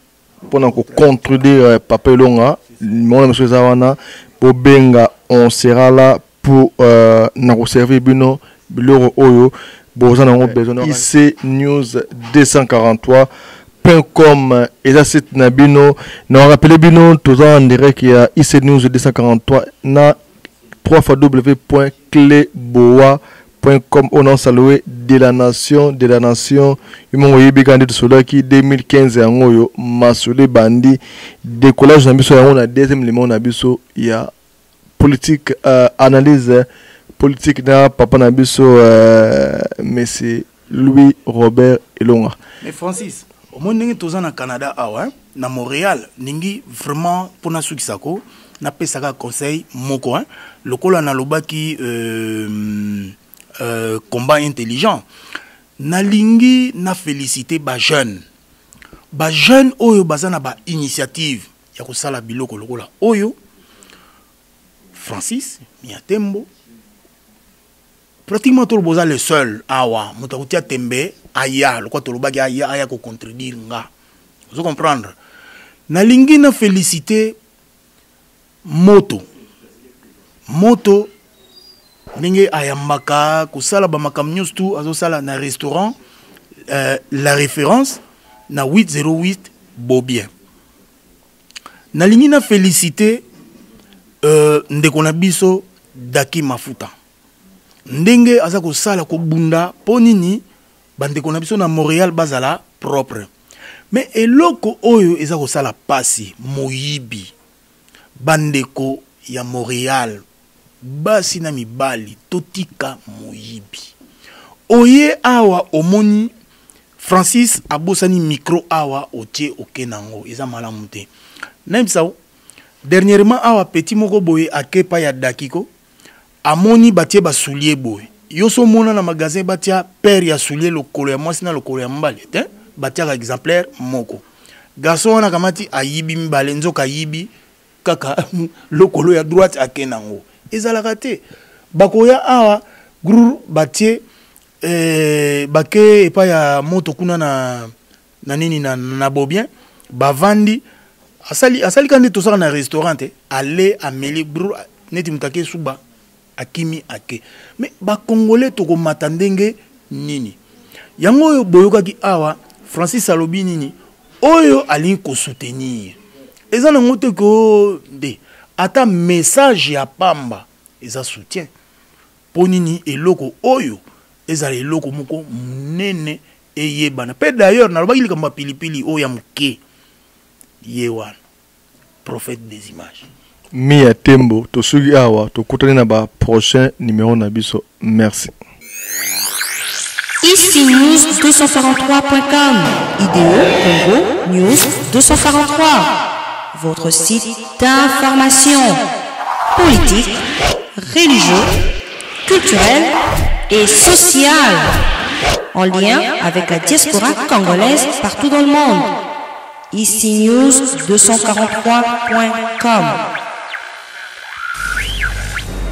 S2: pendant ko contredire papa Elonga mon monsieur Zawana bobenga on sera là pour na ko servir bino biloro oyo boza na ngo besoin IC News 243.com et ça c'est Nabino. Nous rappelez bino tous en direct qu'il y a IC News 243 na www.cleboa.com au nom salué de la nation yumongo yibikandi tsolaki 2015 yango yo masule bandi décollage na biso yango na deuxième limon na biso ya politique analyse politique na papa na biso monsieur Louis Robert Elonga.
S3: Mais Francis, au moins ningi toza na Canada awa na Montréal ningi vraiment pona sukisako na pesaka conseil moko lokola na lobaki combat intelligent na lingi na féliciter ba jeune oyo bazana ba initiative ya kosala biloko lokola oyo Francis Miatembo pratiquement tout le boza le seul awa mutakutia tembe aya le quoi to lobaki aya ko contredire nga vous comprendre na lingi na féliciter moto ninge ayambaka kusala ba makam news tout azo sala na restaurant la référence na 808 Bobien na lingi na féliciter ndeko na biso Daki Mafuta ndenge aza ko sala ko bunda ponini bandeko na biso na Montréal bazala propre mais eloko oyo eza ko sala pasi moyibi bandeko ya Montréal basi na mibali totika moyibi oye awa omoni Francis abosani micro awa otie okenango eza malamu te naimsa dernièrement awa petit moko boye akepa ya Dakiko amoni batie ba soulier boye yoso mona na magasin batia paire ya soulier lokolo ya mwasi na lokolo ya mbali te batia exemplaire moko garçon wana kamati ayibi mbale nzoka yibi kaka lokolo ya droite akenango ezalaka te bakoya awa grou batie bake epa ya moto kuna na nini na Bobien bavandi asali kandi to saka na restaurant aller ameli grou neti mutake suba akimi ake mais ba congolais to ko matandenge nini yango oyo boyokaki awa Francis alobi nini oyo ali ko soutenir eza na ngote ko de ata message ya pamba eza soutien ponini eloko oyo eza eloko moko munene eyebana pe d'ailleurs na lobaki likamba pilipili oyo ya muke yewan prophète des images
S2: Mia Tembo to sugi awa to kutani na ba prochain numéro na biso merci.
S1: Ici News 243.com IDE Congo News 243 votre site d'information politique, religieux, culturel et social en lien avec la diaspora congolaise partout dans le monde. Ici News 243.com